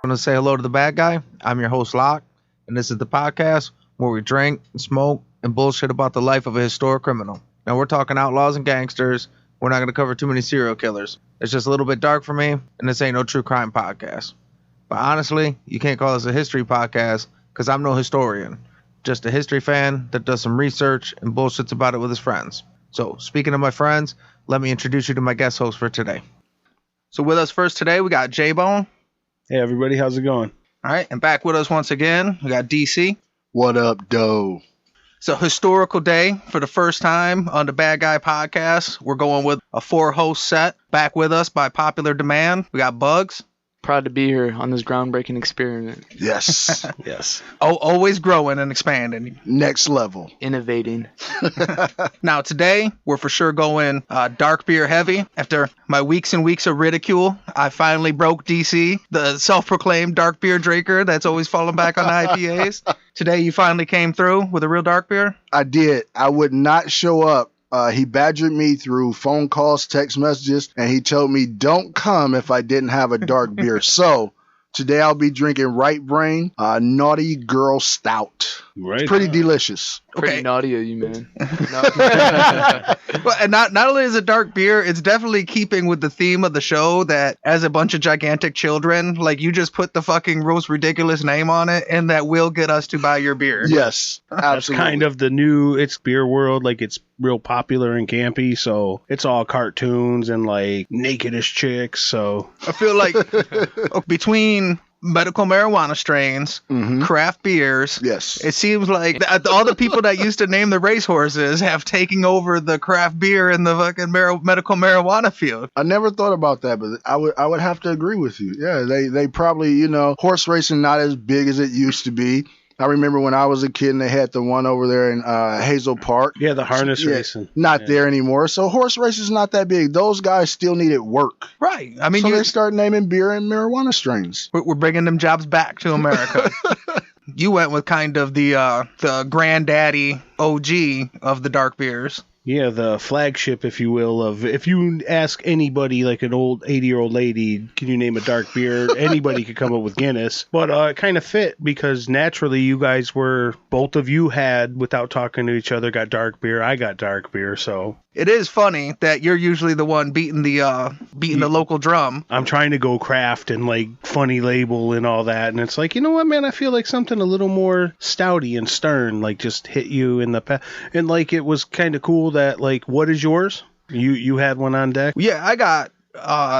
I'm going to say hello to the bad guy. I'm your host, Locke, and this is the podcast where we drink and smoke and bullshit about the life of a historic criminal. Now, we're talking outlaws and gangsters. We're not going to cover too many serial killers. It's just a little bit dark for me, and this ain't no true crime podcast. But honestly, you can't call this a history podcast because I'm no historian. Just a history fan that does some research and bullshits about it with his friends. So, speaking of my friends, let me introduce you to my guest host for today. So with us first today, we got J-Bone. Hey everybody, how's it going? All right, and back with us once again, we got DC. What up, doe? It's a historical day for the first time on the Bad Guy podcast. We're going with a 4-host set. Back with us by popular demand, we got Bugs. Proud to be here on this groundbreaking experiment. Yes. Yes. Oh, always growing and expanding. Next level. Innovating. Now today, we're for sure going dark beer heavy. After my weeks and weeks of ridicule, I finally broke DC, the self-proclaimed dark beer drinker that's always falling back on IPAs. Today, you finally came through with a real dark beer? I did. I would not show up. He badgered me through phone calls, text messages, and he told me don't come if I didn't have a dark beer. So today I'll be drinking Right Brain Naughty Girl Stout. Right. It's pretty delicious. Pretty Okay. naughty of you, man. Well, and not only is it dark beer, it's definitely keeping with the theme of the show that as a bunch of gigantic children, like you just put the fucking most ridiculous name on it and that will get us to buy your beer. Yes, That's absolutely. kind of the new, it's beer world, like it's real popular and campy, so it's all cartoons and like nakedish chicks, so. I feel like between medical marijuana strains, craft beers, Yes. it seems like all the people that used to name the racehorses have taken over the craft beer in the fucking medical marijuana field. I never thought about that, but I would have to agree with you. Yeah, they probably, horse racing not as big as it used to be. I remember when I was a kid and they had the one over there in Hazel Park. Yeah, the harness Yeah, racing. Not there anymore. So horse racing's not that big. Those guys still needed work. Right. I mean, So they start naming beer and marijuana strains. we're bringing them jobs back to America. You went with kind of the granddaddy OG of the dark beers. Yeah, the flagship, if you will, of if you ask anybody, like an old 80-year-old lady, can you name a dark beer? Anybody could come up with Guinness. But it kind of fit because naturally you guys both of you had, without talking to each other, got dark beer. I got dark beer, so. It is funny that you're usually the one beating the local drum. I'm trying to go craft and like funny label and all that, and it's like, you know what, man, I feel like something a little more stouty and stern, like just hit you in the and like it was kind of cool that like, what is yours? You had one on deck? Yeah, I got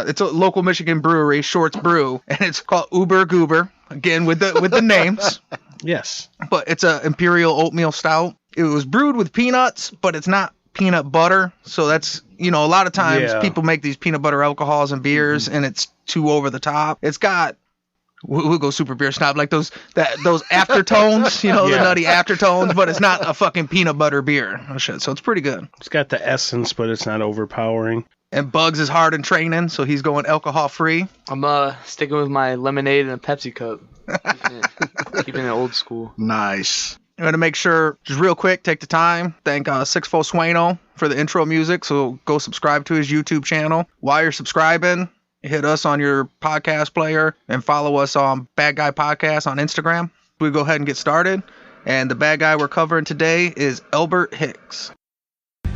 it's a local Michigan brewery, Shorts Brew, and it's called Uber Goober. Again with the names. Yes. But it's a imperial oatmeal stout. It was brewed with peanuts, but it's not peanut butter. So that's, a lot of times people make these peanut butter alcohols and beers and it's too over the top. It's got, we'll go super beer snob, like those aftertones, the nutty aftertones, but it's not a fucking peanut butter beer. Oh shit. So it's pretty good. It's got the essence, but it's not overpowering. And Bugs is hard in training, so he's going alcohol free. I'm sticking with my lemonade and a Pepsi cup. Keeping it old school. Nice. I'm going to make sure, just real quick, take the time, thank Sixfo Sueno for the intro music. So go subscribe to his YouTube channel. While you're subscribing, hit us on your podcast player and follow us on Bad Guy Podcast on Instagram. We'll go ahead and get started. And the bad guy we're covering today is Albert Hicks.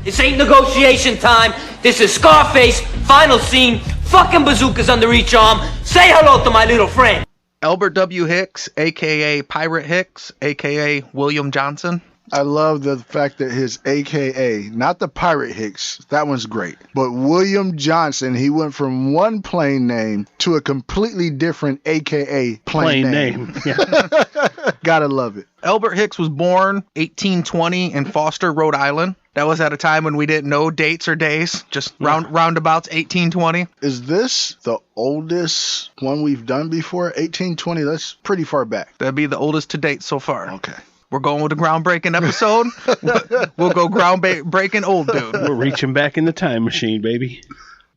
This ain't negotiation time. This is Scarface, final scene, fucking bazookas under each arm. Say hello to my little friend. Albert W. Hicks, a.k.a. Pirate Hicks, a.k.a. William Johnson. I love the fact that his AKA, not the Pirate Hicks, that one's great, but William Johnson, he went from one plain name to a completely different AKA plain name. Yeah. Gotta love it. Albert Hicks was born 1820 in Foster, Rhode Island. That was at a time when we didn't know dates or days, just roundabouts 1820. Is this the oldest one we've done before? 1820, that's pretty far back. That'd be the oldest to date so far. Okay. We're going with the groundbreaking episode. We'll go groundbreaking old dude. We're reaching back in the time machine, baby.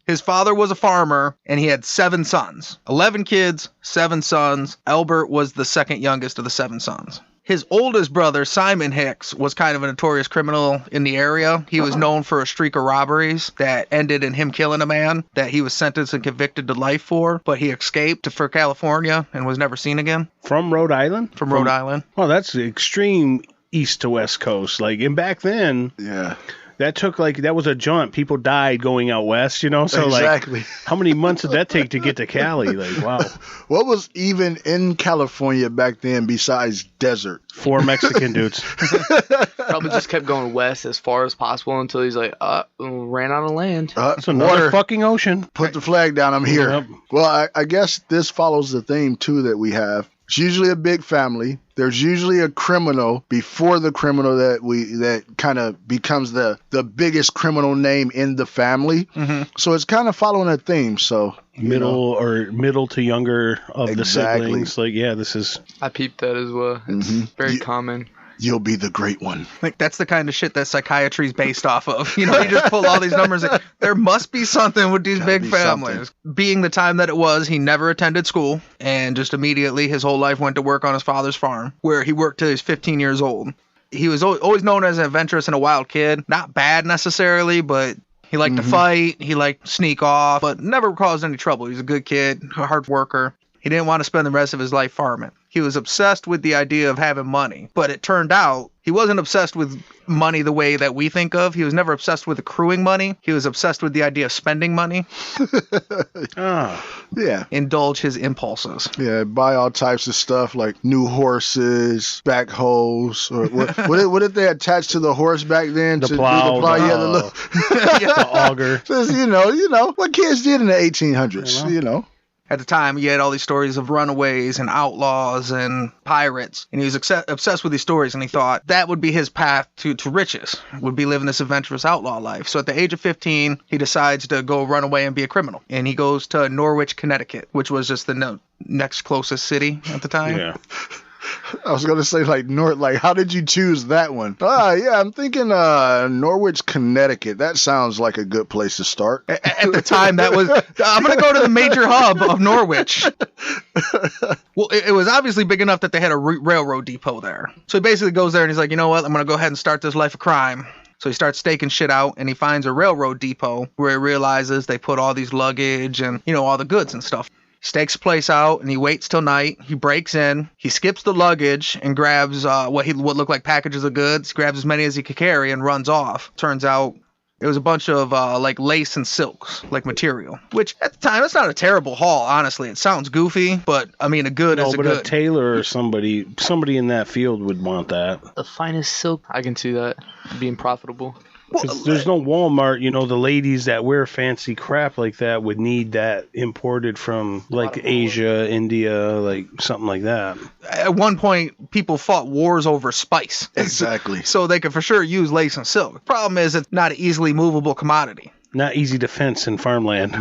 His father was a farmer, and he had 7 sons. 11 kids, 7 sons. Albert was the second youngest of the 7 sons. His oldest brother, Simon Hicks, was kind of a notorious criminal in the area. He was known for a streak of robberies that ended in him killing a man that he was sentenced and convicted to life for, but he escaped for California and was never seen again. From Rhode Island? From Rhode Island. Oh, that's the extreme east to west coast. Like, and back then, Yeah. that was a jaunt. People died going out west, you know? So, Exactly. like, how many months did that take to get to Cali? Like, wow. What was even in California back then besides desert? 4 Mexican dudes. Probably just kept going west as far as possible until he's like, ran out of land. It's another Water. fucking ocean. Put the flag down. I'm here. Yep. Well, I guess this follows the theme, too, that we have. It's usually a big family. There's usually a criminal before the criminal that kind of becomes the biggest criminal name in the family. Mm-hmm. So it's kind of following a theme. So Middle to younger of the Exactly. siblings. Like, yeah, this is... I peeped that as well. It's very common. you'll be the great one. Like, that's the kind of shit that psychiatry's based off of. You know, you just pull all these numbers. And there must be something with these big be families. Being the time that it was, he never attended school, and just immediately his whole life went to work on his father's farm, where he worked till he was 15 years old. He was always known as an adventurous and a wild kid. Not bad necessarily, but he liked to fight. He liked to sneak off, but never caused any trouble. He was a good kid, a hard worker. He didn't want to spend the rest of his life farming. He was obsessed with the idea of having money, but it turned out he wasn't obsessed with money the way that we think of. He was never obsessed with accruing money. He was obsessed with the idea of spending money. Yeah. Indulge his impulses. Yeah, buy all types of stuff like new horses, backhoes, or what did they attach to the horse back then? The to plow, do the plow? Yeah, the auger. Says, you know what kids did in the 1800s. You know. At the time, you had all these stories of runaways and outlaws and pirates, and he was obsessed with these stories, and he thought that would be his path to riches, would be living this adventurous outlaw life. So at the age of 15, he decides to go run away and be a criminal, and he goes to Norwich, Connecticut, which was just the next closest city at the time. Yeah. I was gonna say how did you choose that one? Yeah, I'm thinking Norwich, Connecticut. That sounds like a good place to start. At the time, that was I'm gonna go to the major hub of Norwich. Well, it was obviously big enough that they had a railroad depot there. So he basically goes there and he's like, you know what? I'm gonna go ahead and start this life of crime. So he starts staking shit out, and he finds a railroad depot where he realizes they put all these luggage and all the goods and stuff. Stakes the place out, and he waits till night. He breaks in. He skips the luggage and grabs what looked like packages of goods, grabs as many as he could carry, and runs off. Turns out it was a bunch of like lace and silks, like material. Which at the time, that's not a terrible haul, honestly. It sounds goofy, but I mean, a good is a good. A tailor or somebody in that field would want that. The finest silk. I can see that being profitable. Because there's no Walmart, the ladies that wear fancy crap like that would need that imported from like Asia, India, like something like that. At one point, people fought wars over spice. Exactly. So they could for sure use lace and silk. Problem is, it's not an easily movable commodity. Not easy to fence in farmland.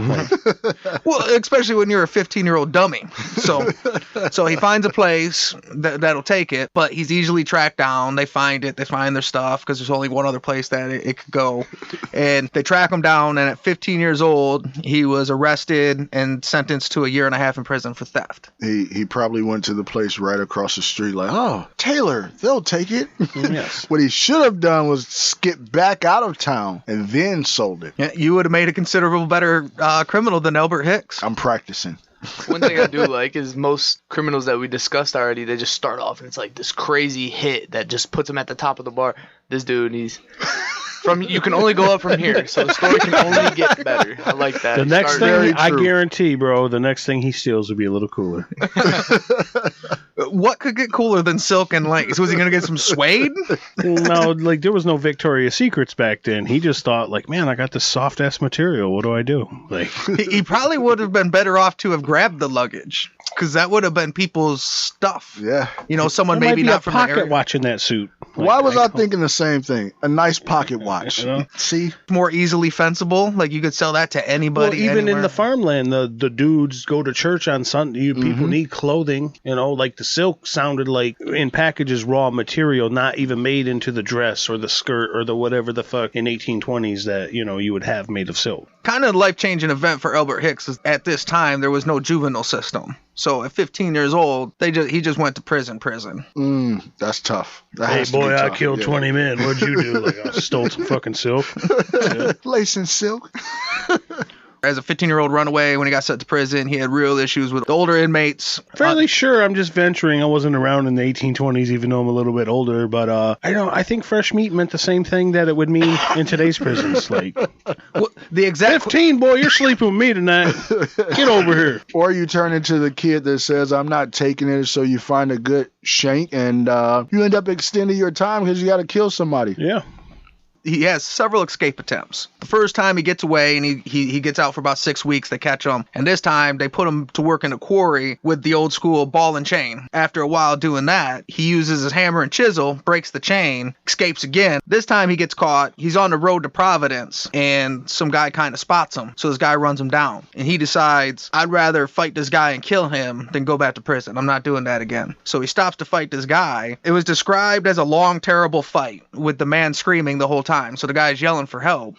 Well, especially when you're a 15-year-old dummy. So he finds a place that'll take it, but he's easily tracked down. They find it. They find their stuff because there's only one other place that it could go. And they track him down, and at 15 years old, he was arrested and sentenced to 1.5 years in prison for theft. He probably went to the place right across the street like, oh, Taylor, they'll take it. Yes. What he should have done was skip back out of town and then sold it. Yeah, you would have made a considerable better criminal than Albert Hicks. I'm practicing. One thing I do like is most criminals that we discussed already, they just start off and it's like this crazy hit that just puts them at the top of the bar. This dude, you can only go up from here, so the story can only get better. I like that. The next thing, I guarantee, bro, the next thing he steals will be a little cooler. What could get cooler than silk and lace? Was he going to get some suede? No, like there was no Victoria's Secrets back then. He just thought, like, man, I got this soft ass material. What do I do? Like, he probably would have been better off to have grabbed the luggage, because that would have been people's stuff. Yeah. Someone there maybe might be not a from the pocket area. watch in that suit. Why was I thinking the same thing? A nice pocket watch. See? More easily fensible. Like, you could sell that to anybody. Well, even anywhere. in the farmland, the dudes go to church on Sunday. People need clothing. Like the silk sounded like in packages raw material, not even made into the dress or the skirt or the whatever the fuck in 1820s that you would have made of silk. Kind of life-changing event for Albert Hicks is at this time there was no juvenile system. So at 15 years old, he just went to prison. That's tough. That Hey, has to be boy, I tough. killed 20 men. What'd you do? Like, I stole some fucking silk. Lace and silk. As a 15-year-old runaway, when he got sent to prison, he had real issues with the older inmates. Fairly sure. I'm just venturing. I wasn't around in the 1820s, even though I'm a little bit older. But I think fresh meat meant the same thing that it would mean in today's prisons. Like, Well, the exact 15, boy, you're sleeping with me tonight. Get over here. Or you turn into the kid that says, I'm not taking it, so you find a good shank, and you end up extending your time because you got to kill somebody. Yeah. he has several escape attempts. The first time he gets away and he gets out for about 6 weeks, they catch him. And this time they put him to work in a quarry with the old school ball and chain. After a while doing that, he uses his hammer and chisel, breaks the chain, escapes again. This time he gets caught. He's on the road to Providence and some guy kind of spots him. So this guy runs him down and he decides, I'd rather fight this guy and kill him than go back to prison. I'm not doing that again. So he stops to fight this guy. It was described as a long, terrible fight with the man screaming the whole time. So the guy's yelling for help.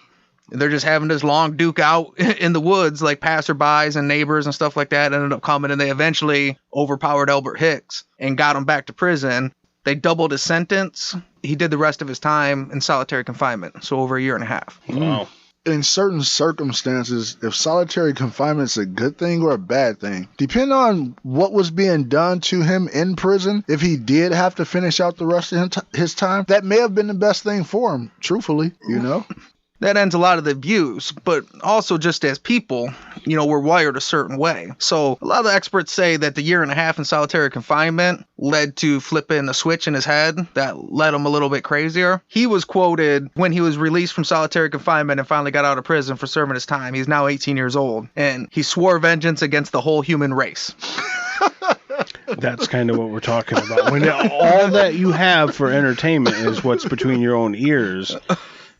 They're just having this long duke out in the woods, like passerbys and neighbors and stuff like that ended up coming, and they eventually overpowered Albert Hicks and got him back to prison. They doubled his sentence. He did the rest of his time in solitary confinement, so over 1.5 years. Wow. In certain circumstances, if solitary confinement is a good thing or a bad thing, depending on what was being done to him in prison, if he did have to finish out the rest of his time, that may have been the best thing for him, truthfully, you know? That ends a lot of the abuse, but also just as people, we're wired a certain way. So a lot of the experts say that the 1.5 years in solitary confinement led to flipping a switch in his head that led him a little bit crazier. He was quoted when he was released from solitary confinement and finally got out of prison for serving his time. He's now 18 years old, and he swore vengeance against the whole human race. That's kind of what we're talking about. When all that you have for entertainment is what's between your own ears.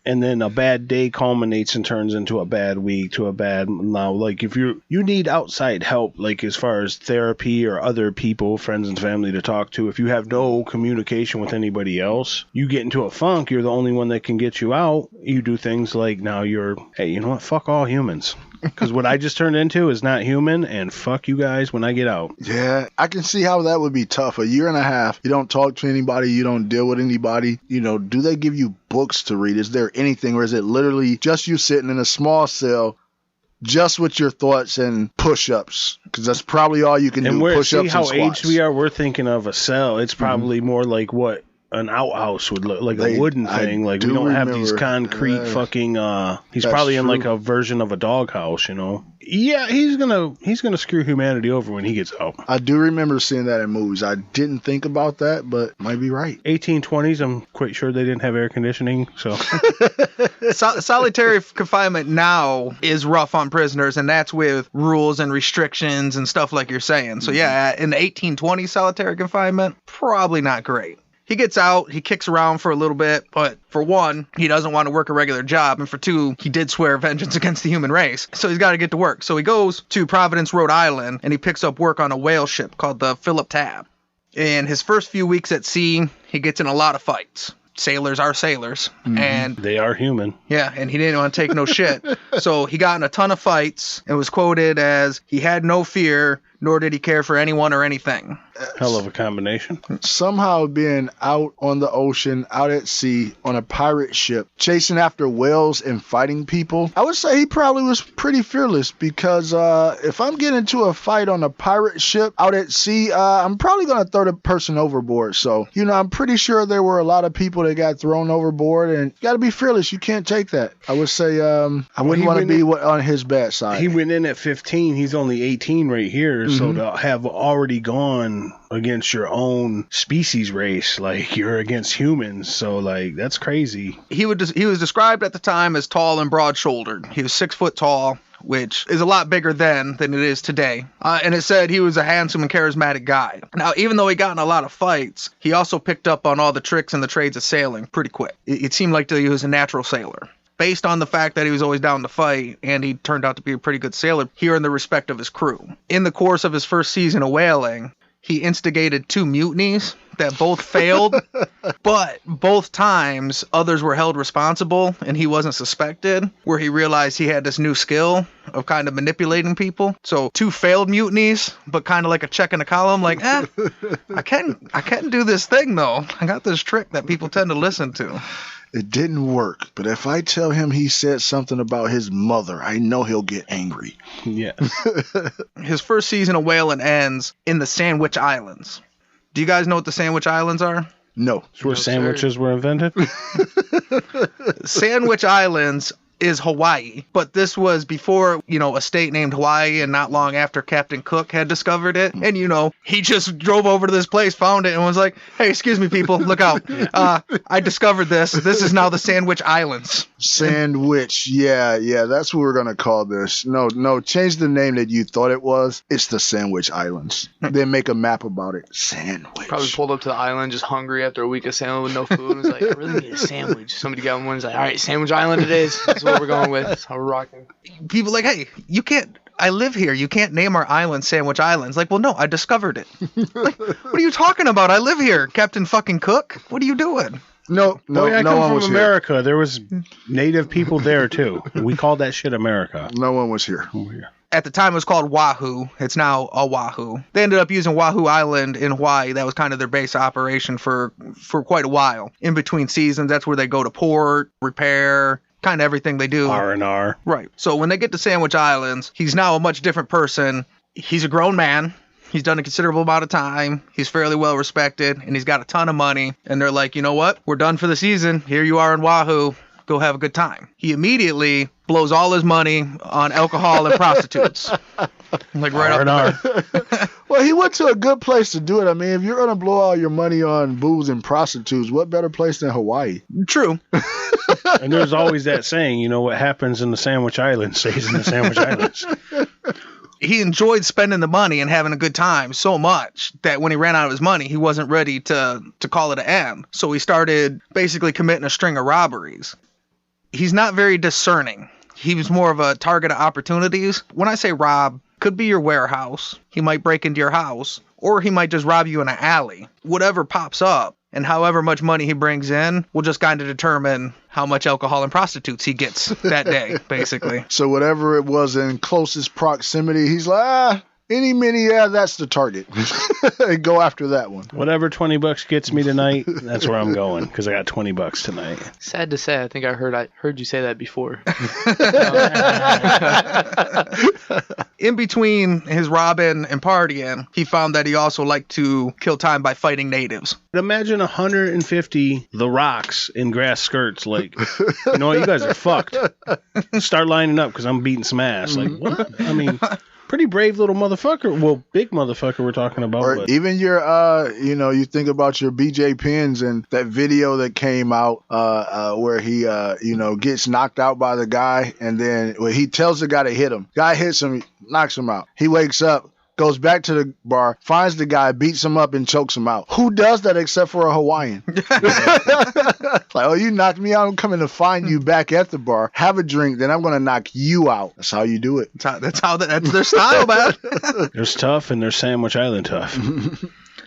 And then a bad day culminates and turns into a bad week to a bad now. Like if you need outside help, like as far as therapy or other people, friends and family to talk to, if you have no communication with anybody else, you get into a funk. You're the only one that can get you out. You do things like now hey, you know what? Fuck all humans. Because what I just turned into is not human, and fuck you guys when I get out. Yeah, I can see how that would be tough. 1.5 years, you don't talk to anybody, you don't deal with anybody. Do they give you books to read? Is there anything, or is it literally just you sitting in a small cell just with your thoughts and push-ups? Because that's probably all you can do, push-ups and squats. See how aged we are? We're thinking of a cell. It's probably more like what an outhouse would look like, a wooden thing. Like, we don't have these concrete fucking he's probably in like a version of a doghouse, Yeah, he's gonna screw humanity over when he gets out. I do remember seeing that in movies. I didn't think about that, but might be right. 1820s, I'm quite sure they didn't have air conditioning, so Solitary confinement now is rough on prisoners, and that's with rules and restrictions and stuff like you're saying. So yeah, in the 1820s solitary confinement, probably not great. He gets out, he kicks around for a little bit, but for one, he doesn't want to work a regular job, and for two, he did swear vengeance against the human race, so he's got to get to work. So he goes to Providence, Rhode Island, and he picks up work on a whale ship called the Philip Tabb. In his first few weeks at sea, he gets in a lot of fights. Sailors are sailors, and they are human. Yeah, and he didn't want to take no shit. So he got in a ton of fights and was quoted as, he had no fear, nor did he care for anyone or anything. Hell of a combination. Somehow being out on the ocean, out at sea, on a pirate ship, chasing after whales and fighting people, I would say he probably was pretty fearless, because if I'm getting into a fight on a pirate ship out at sea, I'm probably going to throw the person overboard. So, I'm pretty sure there were a lot of people that got thrown overboard, and you got to be fearless. You can't take that. I would say I wouldn't want to be on his bad side. He went in at 15. He's only 18 right here. So to have already gone against your own species race, like you're against humans, so like that's crazy. He was described at the time as tall and broad-shouldered. He was 6 foot tall, which is a lot bigger then than it is today. And it said he was a handsome and charismatic guy. Now, even though he got in a lot of fights, he also picked up on all the tricks and the trades of sailing pretty quick. It seemed like he was a natural sailor. Based on the fact that he was always down to fight, and he turned out to be a pretty good sailor, he earned the respect of his crew. In the course of his first season of whaling, he instigated 2 mutinies that both failed, but both times others were held responsible and he wasn't suspected, where he realized he had this new skill of kind of manipulating people. So 2 failed mutinies, but kind of like a check in the column, like, I can do this thing though. I got this trick that people tend to listen to. It didn't work, but if I tell him he said something about his mother, I know he'll get angry. Yeah. His first season of whaling ends in the Sandwich Islands. Do you guys know what the Sandwich Islands are? No. It's where sandwiches were invented? Sandwich Islands is Hawaii, but this was before, a state named Hawaii and not long after Captain Cook had discovered it. And, he just drove over to this place, found it, and was like, hey, excuse me, people, look out. I discovered this. This is now the Sandwich Islands. Sandwich. Yeah, that's what we're going to call this. No, change the name that you thought it was. It's the Sandwich Islands. Then make a map about it. Sandwich. Probably pulled up to the island just hungry after a week of sailing with no food. And was like, I really need a sandwich. Somebody got one. He's like, all right, Sandwich Island it is. That's what we're going with. That's how we're rocking. People like, hey, you can't. I live here. You can't name our island Sandwich Islands. Like, well, no, I discovered it. Like, what are you talking about? I live here, Captain fucking Cook. What are you doing? No I come one from was America. Here. There was native people there too. We called that shit America. No one was here. At the time, it was called Oahu. It's now Oahu. They ended up using Oahu Island in Hawaii. That was kind of their base of operation for quite a while. In between seasons, that's where they go to port, repair, kind of everything they do. R&R. Right. So when they get to Sandwich Islands, he's now a much different person. He's a grown man. He's done a considerable amount of time. He's fairly well respected, and he's got a ton of money. And they're like, you know what? We're done for the season. Here you are in Oahu. Go have a good time. He immediately blows all his money on alcohol and prostitutes. Like right R&R. Well, he went to a good place to do it. I mean, if you're going to blow all your money on booze and prostitutes, what better place than Hawaii? True. And there's always that saying, what happens in the Sandwich Islands stays in the Sandwich Islands. He enjoyed spending the money and having a good time so much that when he ran out of his money, he wasn't ready to call it an end. So he started basically committing a string of robberies. He's not very discerning. He was more of a target of opportunities. When I say rob, could be your warehouse. He might break into your house, or he might just rob you in an alley. Whatever pops up. And however much money he brings in will just kind of determine how much alcohol and prostitutes he gets that day, basically. So whatever it was in closest proximity, he's like, any mini, that's the target. And go after that one. Whatever $20 gets me tonight, that's where I'm going, because I got $20 tonight. Sad to say, I think I heard you say that before. In between his robbing and partying, he found that he also liked to kill time by fighting natives. Imagine 150 The Rocks in grass skirts. Like, you know what? You guys are fucked. Start lining up because I'm beating some ass. Like, what? I mean, pretty brave little motherfucker. Well, big motherfucker we're talking about. Or but. even your, you think about your BJ Penns and that video that came out where he, gets knocked out by the guy. And then he tells the guy to hit him. Guy hits him, knocks him out. He wakes up, goes back to the bar, finds the guy, beats him up, and chokes him out. Who does that except for a Hawaiian? Like, oh, you knocked me out. I'm coming to find you back at the bar. Have a drink, then I'm going to knock you out. That's how you do it. That's their style, man. There's tough and there's Sandwich Island tough.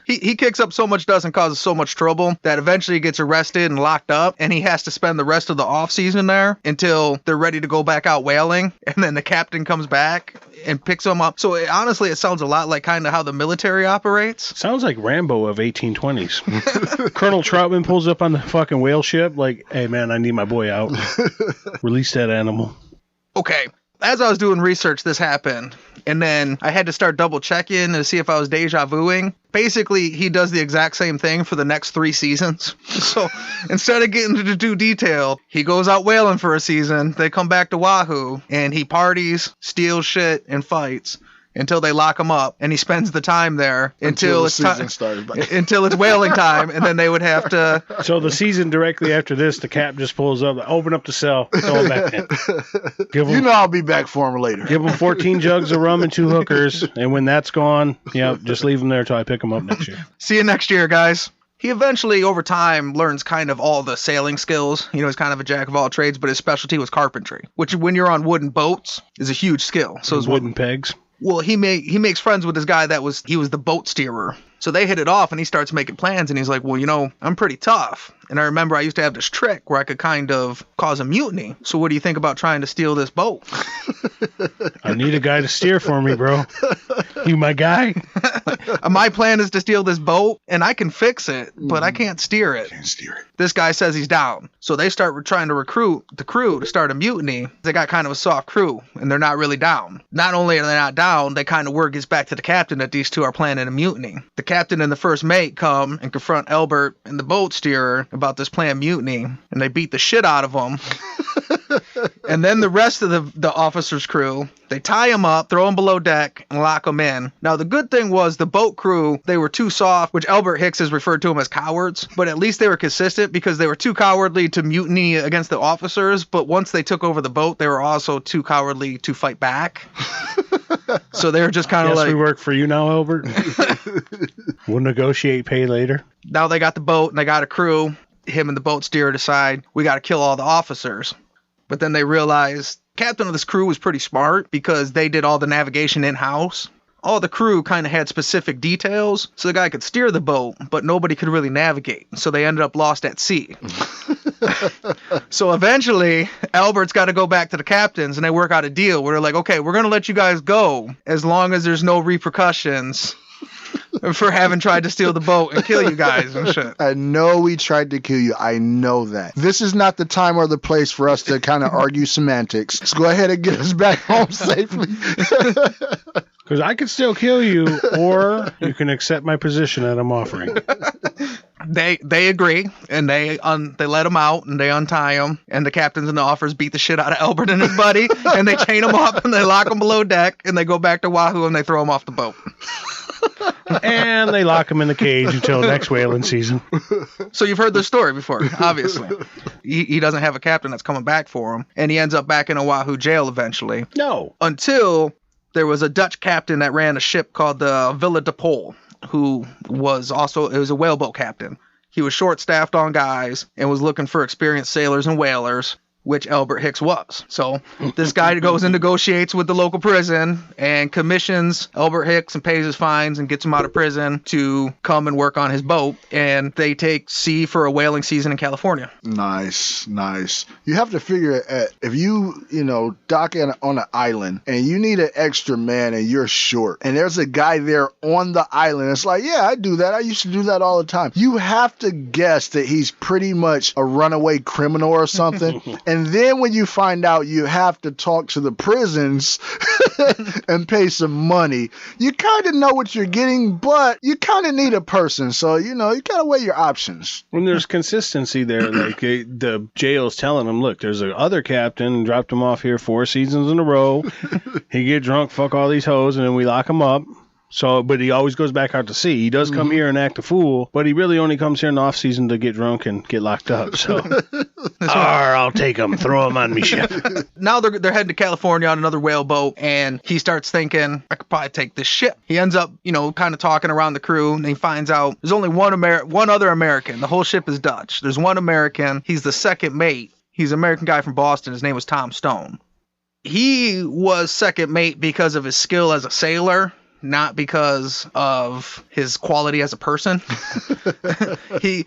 He kicks up so much dust and causes so much trouble that eventually he gets arrested and locked up, and he has to spend the rest of the off season there until they're ready to go back out whaling, and then the captain comes back and picks him up. So honestly, it sounds a lot like kind of how the military operates. Sounds like Rambo of 1820s. Colonel Troutman pulls up on the fucking whale ship like, hey man, I need my boy out. Release that animal. Okay. As I was doing research, this happened, and then I had to start double checking to see if I was deja vuing. Basically, he does the exact same thing for the next 3 seasons. So instead of getting into too detail, he goes out whaling for a season. They come back to Oahu, and he parties, steals shit, and fights until they lock him up, and he spends the time there until it's time, until it's whaling time, and then they would have to. So the season directly after this, the cap just pulls up, open up the cell, throw him back in. I'll be back for him later. Give him 14 jugs of rum and 2 hookers, and when that's gone, just leave him there till I pick him up next year. See you next year, guys. He eventually, over time, learns kind of all the sailing skills. He's kind of a jack of all trades, but his specialty was carpentry, which when you're on wooden boats is a huge skill. So wooden pegs. Well, he makes friends with this guy he was the boat steerer. So they hit it off, and he starts making plans, and he's like, well, I'm pretty tough. And I remember I used to have this trick where I could kind of cause a mutiny. So what do you think about trying to steal this boat? I need a guy to steer for me, bro. You my guy? My plan is to steal this boat, and I can fix it, but I can't steer it. This guy says he's down. So they start trying to recruit the crew to start a mutiny. They got kind of a soft crew, and they're not really down. Not only are they not down, they kind of word gets back to the captain that these two are planning a mutiny. The captain and the first mate come and confront Albert and the boat steerer about this planned mutiny, and they beat the shit out of them. And then the rest of the officers' crew, they tie him up, throw him below deck, and lock him in. Now, the good thing was the boat crew, they were too soft, which Albert Hicks has referred to them as cowards, but at least they were consistent because they were too cowardly to mutiny against the officers, but once they took over the boat, they were also too cowardly to fight back. So they were just kind of like... we work for you now, Albert. We'll negotiate pay later. Now they got the boat and they got a crew. Him and the boat steerer decide we got to kill all the officers. But then they realize captain of this crew was pretty smart because they did all the navigation in-house. All the crew kind of had specific details, so the guy could steer the boat, but nobody could really navigate. So they ended up lost at sea. So eventually, Albert's got to go back to the captains, and they work out a deal where they're like, okay, we're going to let you guys go as long as there's no repercussions for having tried to steal the boat and kill you guys and shit. I know we tried to kill you. I know that. This is not the time or the place for us to kind of argue semantics. Let's go ahead and get us back home safely. Because I could still kill you, or you can accept my position that I'm offering. They agree, and they let him out, and they untie him, and the captains and the officers beat the shit out of Albert and his buddy, and they chain him up, and they lock him below deck, and they go back to Wahoo, and they throw him off the boat. And they lock him in the cage until next whaling season. So you've heard this story before, obviously. He doesn't have a captain that's coming back for him, and he ends up back in Oahu jail eventually. No. Until there was a Dutch captain that ran a ship called the Villa de Pol, who was a whaleboat captain. He was short-staffed on guys and was looking for experienced sailors and whalers, which Albert Hicks was. So this guy goes and negotiates with the local prison and commissions Albert Hicks and pays his fines and gets him out of prison to come and work on his boat. And they take sea for a whaling season in California. Nice. You have to figure if you dock on an island and you need an extra man and you're short and there's a guy there on the island. It's like, yeah, I do that. I used to do that all the time. You have to guess that he's pretty much a runaway criminal or something. And then when you find out you have to talk to the prisons and pay some money, you kind of know what you're getting, but you kind of need a person. So, you got to weigh your options. When there's consistency there, like the jail's telling him, look, there's other captain, dropped him off here 4 seasons in a row. He get drunk, fuck all these hoes, and then we lock him up. So, but he always goes back out to sea. He does come here and act a fool, but he really only comes here in the off season to get drunk and get locked up. So, I'll take him, throw him on me ship. Now they're heading to California on another whaleboat, and he starts thinking, I could probably take this ship. He ends up, kind of talking around the crew, and he finds out there's only one other American. The whole ship is Dutch. There's one American. He's the second mate. He's an American guy from Boston. His name was Tom Stone. He was second mate because of his skill as a sailor, not because of his quality as a person. He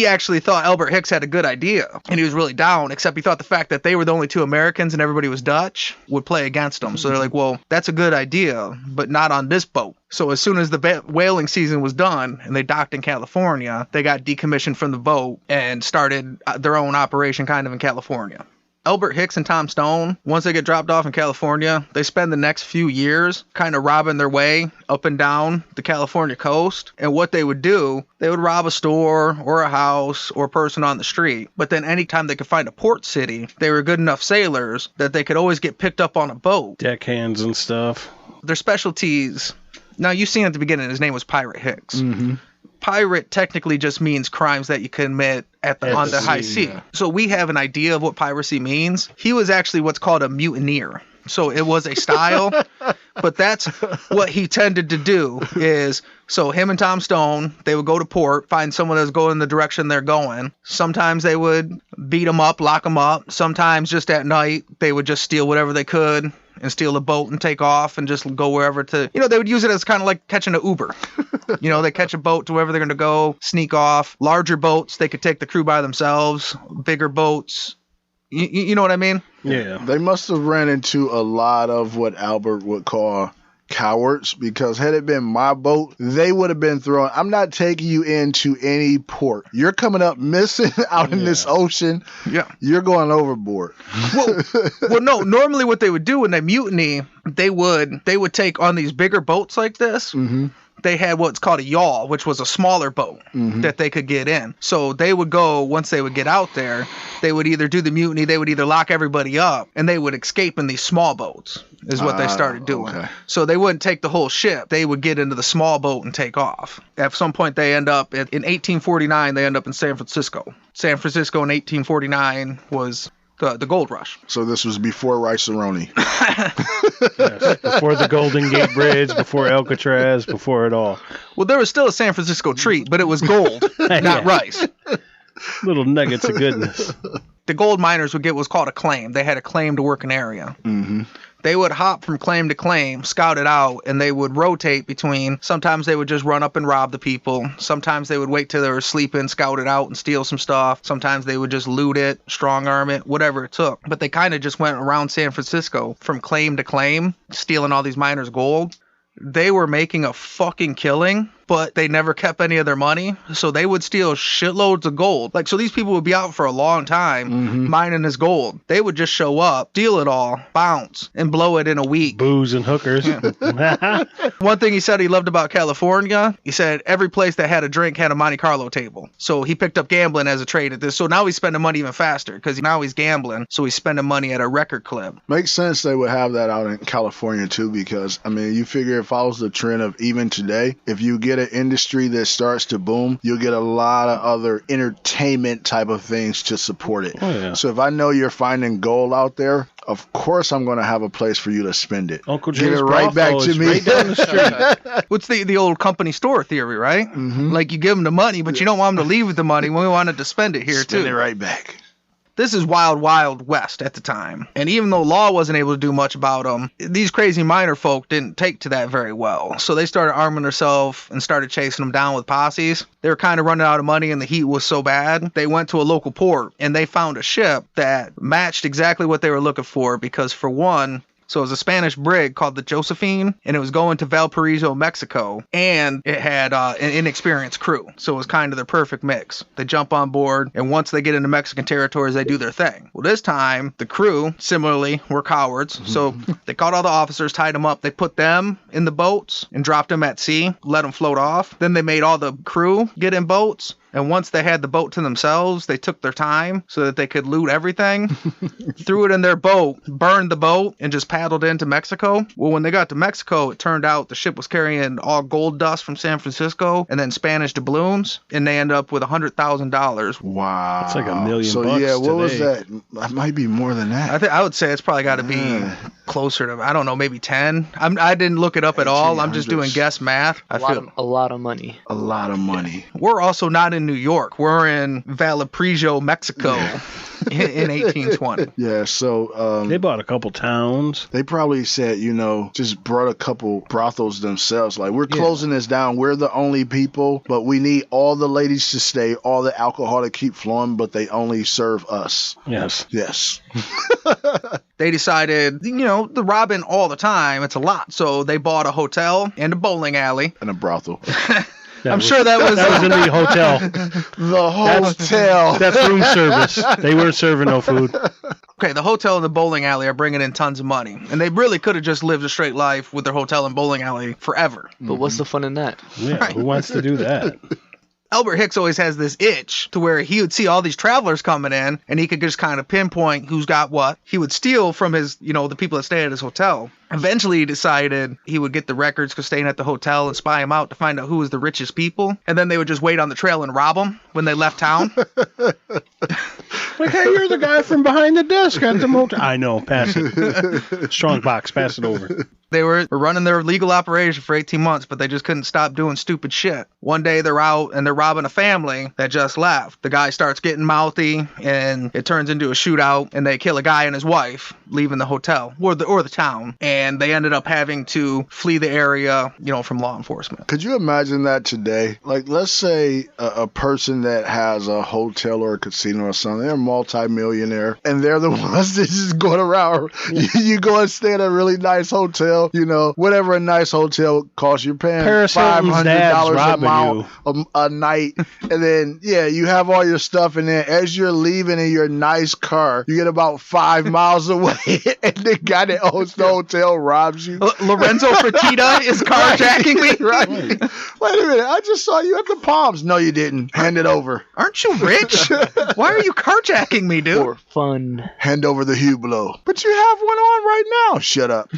actually thought Albert Hicks had a good idea, and he was really down, except he thought the fact that they were the only 2 Americans and everybody was Dutch would play against him. So they're like, well, that's a good idea, but not on this boat. So as soon as the whaling season was done and they docked in California, they got decommissioned from the boat and started their own operation kind of in California. Albert Hicks and Tom Stone, once they get dropped off in California, they spend the next few years kind of robbing their way up and down the California coast. And what they would do, they would rob a store or a house or a person on the street. But then anytime they could find a port city, they were good enough sailors that they could always get picked up on a boat. Deckhands and stuff. Their specialties. Now, you've seen at the beginning, his name was Pirate Hicks. Mm-hmm. Pirate technically just means crimes that you commit on the high sea. Yeah. So we have an idea of what piracy means. He was actually what's called a mutineer. So it was a style, but that's what he tended to do is, so him and Tom Stone, they would go to port, find someone that's going in the direction they're going. Sometimes they would beat them up, lock them up. Sometimes just at night, they would just steal whatever they could and steal a boat and take off and just go wherever to, they would use it as kind of like catching an Uber. They catch a boat to wherever they're going to go, sneak off. Larger boats, they could take the crew by themselves. Bigger boats, you know what I mean? Yeah. They must have ran into a lot of what Albert would call cowards, because had it been my boat, they would have been thrown. I'm not taking you into any port. You're coming up missing out in this ocean. Yeah. You're going overboard. Well, no, normally what they would do when they mutiny, they would take on these bigger boats like this. Mm-hmm. They had what's called a yawl, which was a smaller boat that they could get in. So they would go, once they would get out there, they would either do the mutiny, they would either lock everybody up, and they would escape in these small boats, is what they started doing. Okay. So they wouldn't take the whole ship. They would get into the small boat and take off. At some point, they end up, in 1849, they end up in San Francisco. San Francisco in 1849 was the gold rush. So this was before Rice-A-Roni. Yes, before the Golden Gate Bridge, before Alcatraz, before it all. Well, there was still a San Francisco treat, but it was gold, not rice. Little nuggets of goodness. The gold miners would get what's called a claim. They had a claim to work an area. Mm-hmm. They would hop from claim to claim, scout it out, and they would rotate between. Sometimes they would just run up and rob the people. Sometimes they would wait till they were sleeping, scout it out, and steal some stuff. Sometimes they would just loot it, strong arm it, whatever it took. But they kind of just went around San Francisco from claim to claim, stealing all these miners' gold. They were making a fucking killing, but they never kept any of their money, so they would steal shitloads of gold. Like, so these people would be out for a long time mining this gold. They would just show up, steal it all, bounce, and blow it in a week. Booze and hookers. One thing he said he loved about California, he said every place that had a drink had a Monte Carlo table. So he picked up gambling as a trade at this. So now he's spending money even faster, because now he's gambling, so he's spending money at a record clip. Makes sense they would have that out in California too, because I mean, you figure it follows the trend of even today, if you get an industry that starts to boom, you'll get a lot of other entertainment type of things to support it. Oh, yeah. So if I know you're finding gold out there, of course I'm going to have a place for you to spend it. Uncle Get Jim's it right back brothel to is me. right down the street. What's the old company store theory, right? Mm-hmm. Like, you give them the money, but you don't want them to leave with the money. We wanted to spend it here, Spend too. it right back. This is wild, wild west at the time. And even though law wasn't able to do much about them, these crazy miner folk didn't take to that very well. So they started arming themselves and started chasing them down with posses. They were kind of running out of money and the heat was so bad. They went to a local port and they found a ship that matched exactly what they were looking for, because for one, so it was a Spanish brig called the Josephine, and it was going to Valparaiso, Mexico, and it had an inexperienced crew. So it was kind of their perfect mix. They jump on board, and once they get into Mexican territories, they do their thing. Well, this time, the crew, similarly, were cowards. So they caught all the officers, tied them up. They put them in the boats and dropped them at sea, let them float off. Then they made all the crew get in boats. And once they had the boat to themselves, they took their time so that they could loot everything, threw it in their boat, burned the boat, and just paddled into Mexico. Well, when they got to Mexico, it turned out the ship was carrying all gold dust from San Francisco and then Spanish doubloons, and they ended up with $100,000. Wow. It's like $1 million So bucks yeah, what was today. that? That might be more than that. I would say it's probably got to be closer to, I don't know, maybe 10. I didn't look it up at all. I'm just doing guess math. A lot of money. A lot of money. We're also not in New York. We're in Valparaiso, Mexico in 1820. Yeah, so They bought a couple towns. they probably said, just brought a couple brothels themselves. Like, we're closing this down. We're the only people, but we need all the ladies to stay, all the alcohol to keep flowing, but they only serve us. Yes. Yes. They decided, the robbing all the time, it's a lot. So they bought a hotel and a bowling alley. And a brothel. I'm sure that was in the hotel. The hotel. That's room service. They weren't serving no food. okay. The hotel and the bowling alley are bringing in tons of money, and they really could have just lived a straight life with their hotel and bowling alley forever. But what's the fun in that? Yeah, who wants to do that? Albert Hicks always has this itch to where he would see all these travelers coming in, and he could just kind of pinpoint who's got what. He would steal from his, the people that stay at his hotel. Eventually, he decided he would get the records for staying at the hotel and spy them out to find out who was the richest people. And then they would just wait on the trail and rob them when they left town. Like, hey, you're the guy from behind the desk at the motel. I know, pass it. Strong box, pass it over. They were running their legal operation for 18 months, but they just couldn't stop doing stupid shit. One day they're out and they're robbing a family that just left. The guy starts getting mouthy and it turns into a shootout and they kill a guy and his wife leaving the hotel or the town. And they ended up having to flee the area, from law enforcement. Could you imagine that today? Like, let's say a person that has a hotel or a casino or something, they're a multi-millionaire and they're the ones that just going around. You go and stay at a really nice hotel. Whatever a nice hotel costs, you're paying $500 a night, and then you have all your stuff in there. As you're leaving in your nice car, you get about 5 miles away, and the guy that owns the hotel robs you. Lorenzo Fertitta is carjacking me. Right? Wait a minute, I just saw you at the Palms. No, you didn't. Hand it over. Aren't you rich? Why are you carjacking me, dude? For fun. Hand over the Hublot. But you have one on right now. Shut up.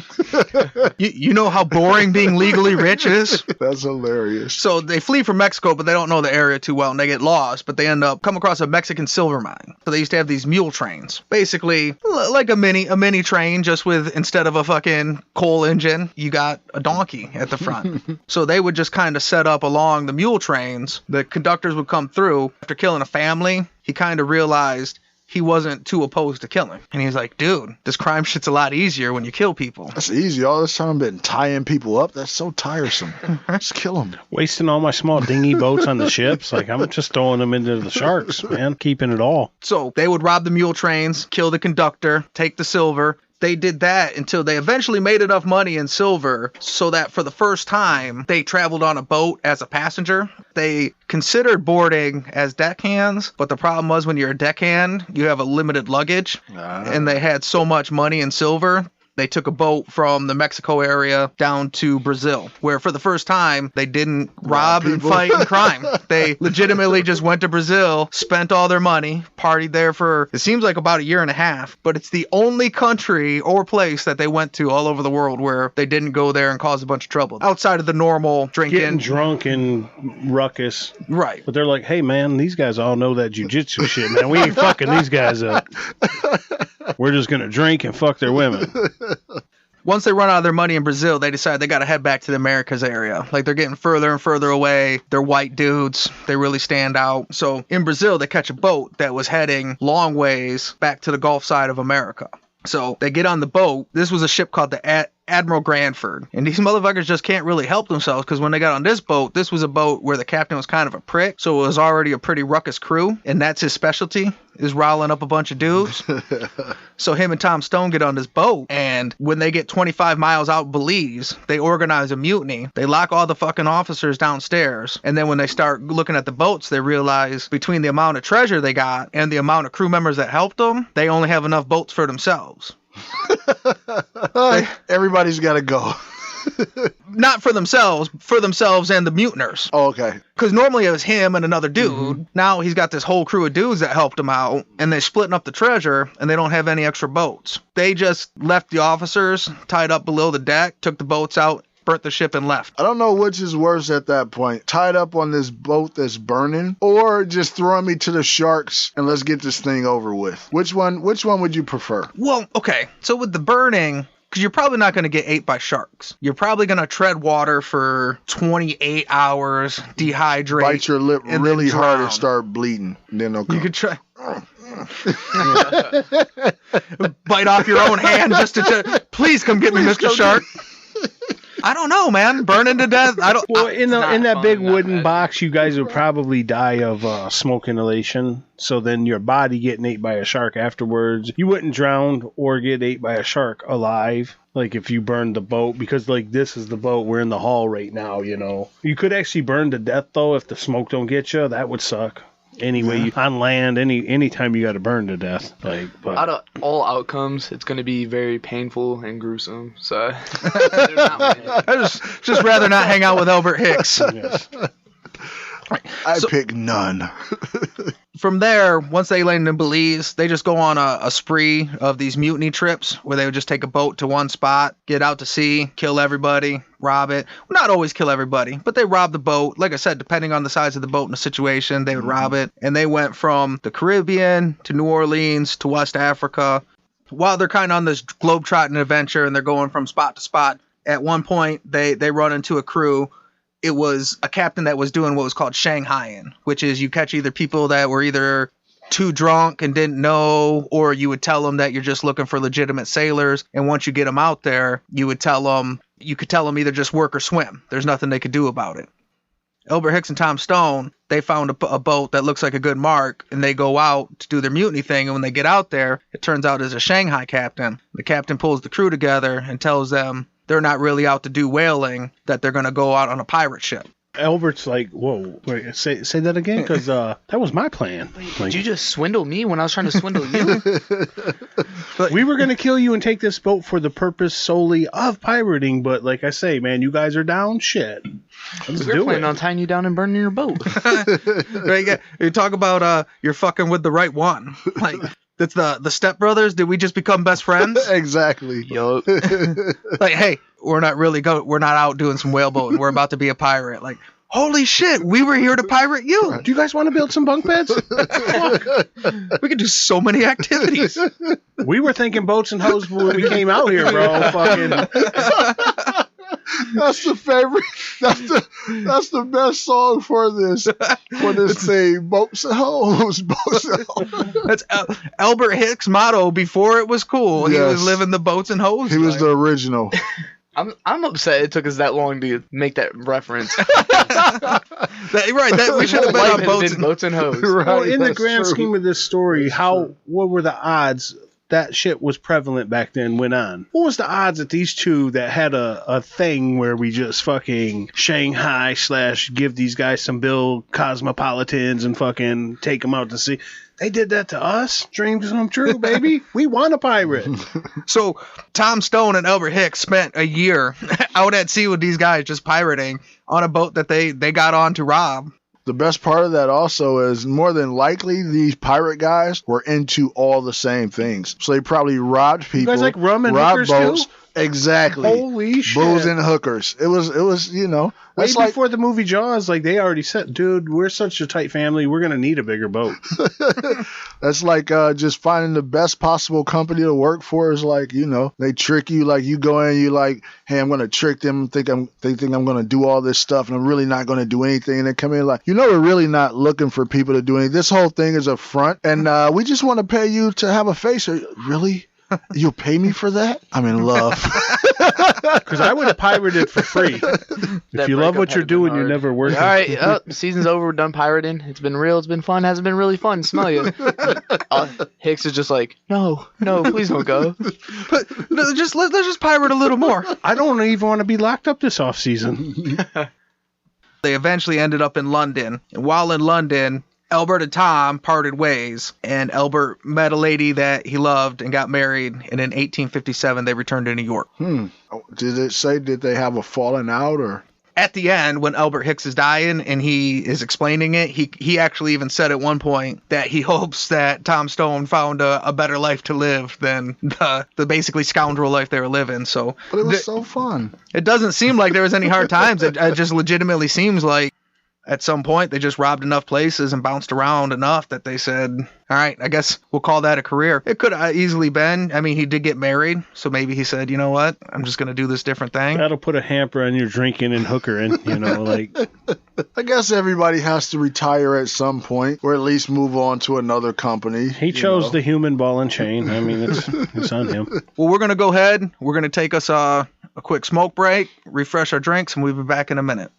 You know how boring being legally rich is? That's hilarious. So they flee from Mexico, but they don't know the area too well, and they get lost, but they end up come across a Mexican silver mine. So they used to have these mule trains. Basically, like a mini train, just with, instead of a fucking coal engine, you got a donkey at the front. So they would just kind of set up along the mule trains. The conductors would come through. After killing a family, he kind of realized he wasn't too opposed to killing. And he's like, dude, this crime shit's a lot easier when you kill people. That's easy. All this time I've been tying people up. That's so tiresome. Just kill them. Wasting all my small dinghy boats on the ships. Like, I'm just throwing them into the sharks, man. Keeping it all. So they would rob the mule trains, kill the conductor, take the silver. They did that until they eventually made enough money in silver so that for the first time they traveled on a boat as a passenger. They considered boarding as deckhands, but the problem was when you're a deckhand, you have a limited luggage, and they had so much money in silver. They took a boat from the Mexico area down to Brazil, where for the first time, they didn't rob and fight and crime. They legitimately just went to Brazil, spent all their money, partied there for, it seems like about a year and a half, but it's the only country or place that they went to all over the world where they didn't go there and cause a bunch of trouble. Outside of the normal drinking. Getting drunk and ruckus. Right. But they're like, hey, man, these guys all know that jujitsu shit, man. We ain't fucking these guys up. We're just going to drink and fuck their women. Once they run out of their money in Brazil, they decide they got to head back to the Americas area. Like, they're getting further and further away. They're white dudes. They really stand out. So in Brazil, they catch a boat that was heading long ways back to the Gulf side of America. So they get on the boat. This was a ship called the Admiral Granford. And these motherfuckers just can't really help themselves, because when they got on this boat, this was a boat where the captain was kind of a prick. So it was already a pretty ruckus crew. And that's his specialty, is riling up a bunch of dudes. So him and Tom Stone get on this boat. And when they get 25 miles out Belize, they organize a mutiny. They lock all the fucking officers downstairs. And then when they start looking at the boats, they realize between the amount of treasure they got and the amount of crew members that helped them, they only have enough boats for themselves. Everybody's got to go. Not for themselves and the mutineers. Oh, okay. Because normally it was him and another dude. Mm-hmm. Now he's got this whole crew of dudes that helped him out, and they're splitting up the treasure, and they don't have any extra boats. They just left the officers tied up below the deck, took the boats out, burnt the ship, and left. I don't know which is worse at that point. Tied up on this boat that's burning, or just throwing me to the sharks and let's get this thing over with. Which one would you prefer? Well, okay. So with the burning, because you're probably not going to get ate by sharks. You're probably going to tread water for 28 hours, dehydrate. Bite your lip really hard and start bleeding. And then they'll come. You could try. Bite off your own hand just to please come get me, Mr. Shark. I don't know, man. Burning to death. Well, in that big wooden box, you guys would probably die of smoke inhalation. So then your body getting ate by a shark afterwards. You wouldn't drown or get ate by a shark alive. Like if you burned the boat, because like this is the boat, we're in the hall right now, you know. You could actually burn to death though if the smoke don't get you. That would suck. Anyway, on land, anytime you got to burn to death. But out of all outcomes, it's going to be very painful and gruesome. So I just rather not hang out with Albert Hicks. Yes. I pick none. from there, once they land in Belize, they just go on a spree of these mutiny trips where they would just take a boat to one spot, get out to sea, kill everybody, rob it. Well, not always kill everybody, but they rob the boat. Like I said, depending on the size of the boat and the situation, they would rob it. And they went from the Caribbean to New Orleans to West Africa. While they're kind of on this globetrotting adventure and they're going from spot to spot, at one point they run into a crew. It was a captain that was doing what was called Shanghaiing, which is you catch either people that were either too drunk and didn't know, or you would tell them that you're just looking for legitimate sailors. And once you get them out there, you could tell them either just work or swim. There's nothing they could do about it. Albert Hicks and Tom Stone, they found a boat that looks like a good mark, and they go out to do their mutiny thing. And when they get out there, it turns out it's a Shanghai captain. The captain pulls the crew together and tells them they're not really out to do whaling, that they're going to go out on a pirate ship. Albert's like, whoa, wait, say that again, because that was my plan. Like, Did you just swindle me when I was trying to swindle you? we were going to kill you and take this boat for the purpose solely of pirating, but like I say, man, you guys are down, shit. Let's We're do planning it. on tying you down and burning your boat. Right? You talk about you're fucking with the right one. Like, that's the Step Brothers. Did we just become best friends? Exactly. Yo, Like, hey, we're not out doing some whale boating. We're about to be a pirate. Like, holy shit, we were here to pirate you. Do you guys want to build some bunk beds? We could do so many activities. We were thinking boats and hoes when we came out here, bro. Fucking. That's the favorite. That's the best song for this thing. Boats and hoes. Boats and hoes. That's Albert Hicks' motto before it was cool. He Yes. was living the boats and hoes. He was life. the original. I'm upset it took us that long to make that reference. We should have been Life on has boats. been boats and hoes. Right, Well, in the that's grand true. scheme of this story, what were the odds that shit was prevalent back then went on? What was the odds that these two that had a thing where we just fucking Shanghai / give these guys some bill cosmopolitans and fucking take them out to sea? They did that to us. Dreams come true, baby. We want a pirate. So Tom Stone and Albert Hicks spent a year out at sea with these guys just pirating on a boat that they got on to rob. The best part of that also is more than likely these pirate guys were into all the same things. So they probably robbed people. guys like rum and robbed hookers boats. too? Exactly. Holy shit. Booze and hookers. It was Way that's like before the movie Jaws, like they already said, dude, we're such a tight family, we're gonna need a bigger boat. that's like just finding the best possible company to work for is like, they trick you, like you go in, you like, hey, I'm gonna trick them, they think I'm gonna do all this stuff and I'm really not gonna do anything, and they come in like, we're really not looking for people to do anything. This whole thing is a front and we just want to pay you to have a face. Really? You'll pay me for that? I'm in love. Because I would have pirated for free. If you love what you're doing, you're never working. All right, season's over. We're done pirating. It's been real. It's been fun. Hasn't been really fun. Smell you. Hicks is just like, no, please don't go. But let's just pirate a little more. I don't even want to be locked up this off season. They eventually ended up in London. And while in London, Albert and Tom parted ways, and Albert met a lady that he loved and got married, and in 1857 they returned to New York. Did it say, did they have a falling out or? At the end, when Albert Hicks is dying and he is explaining it, he actually even said at one point that he hopes that Tom Stone found a better life to live than the basically scoundrel life they were living. So, But it was so fun. it doesn't seem like there was any hard times. It just legitimately seems like at some point they just robbed enough places and bounced around enough that they said, all right, I guess we'll call that a career. It could have easily been. I mean, he did get married, so maybe he said, you know what, I'm just going to do this different thing. That'll put a hamper on your drinking and hookering, like. I guess everybody has to retire at some point, or at least move on to another company. He chose the human ball and chain. I mean, it's on him. Well, we're going to go ahead. We're going to take us a quick smoke break, refresh our drinks, and we'll be back in a minute.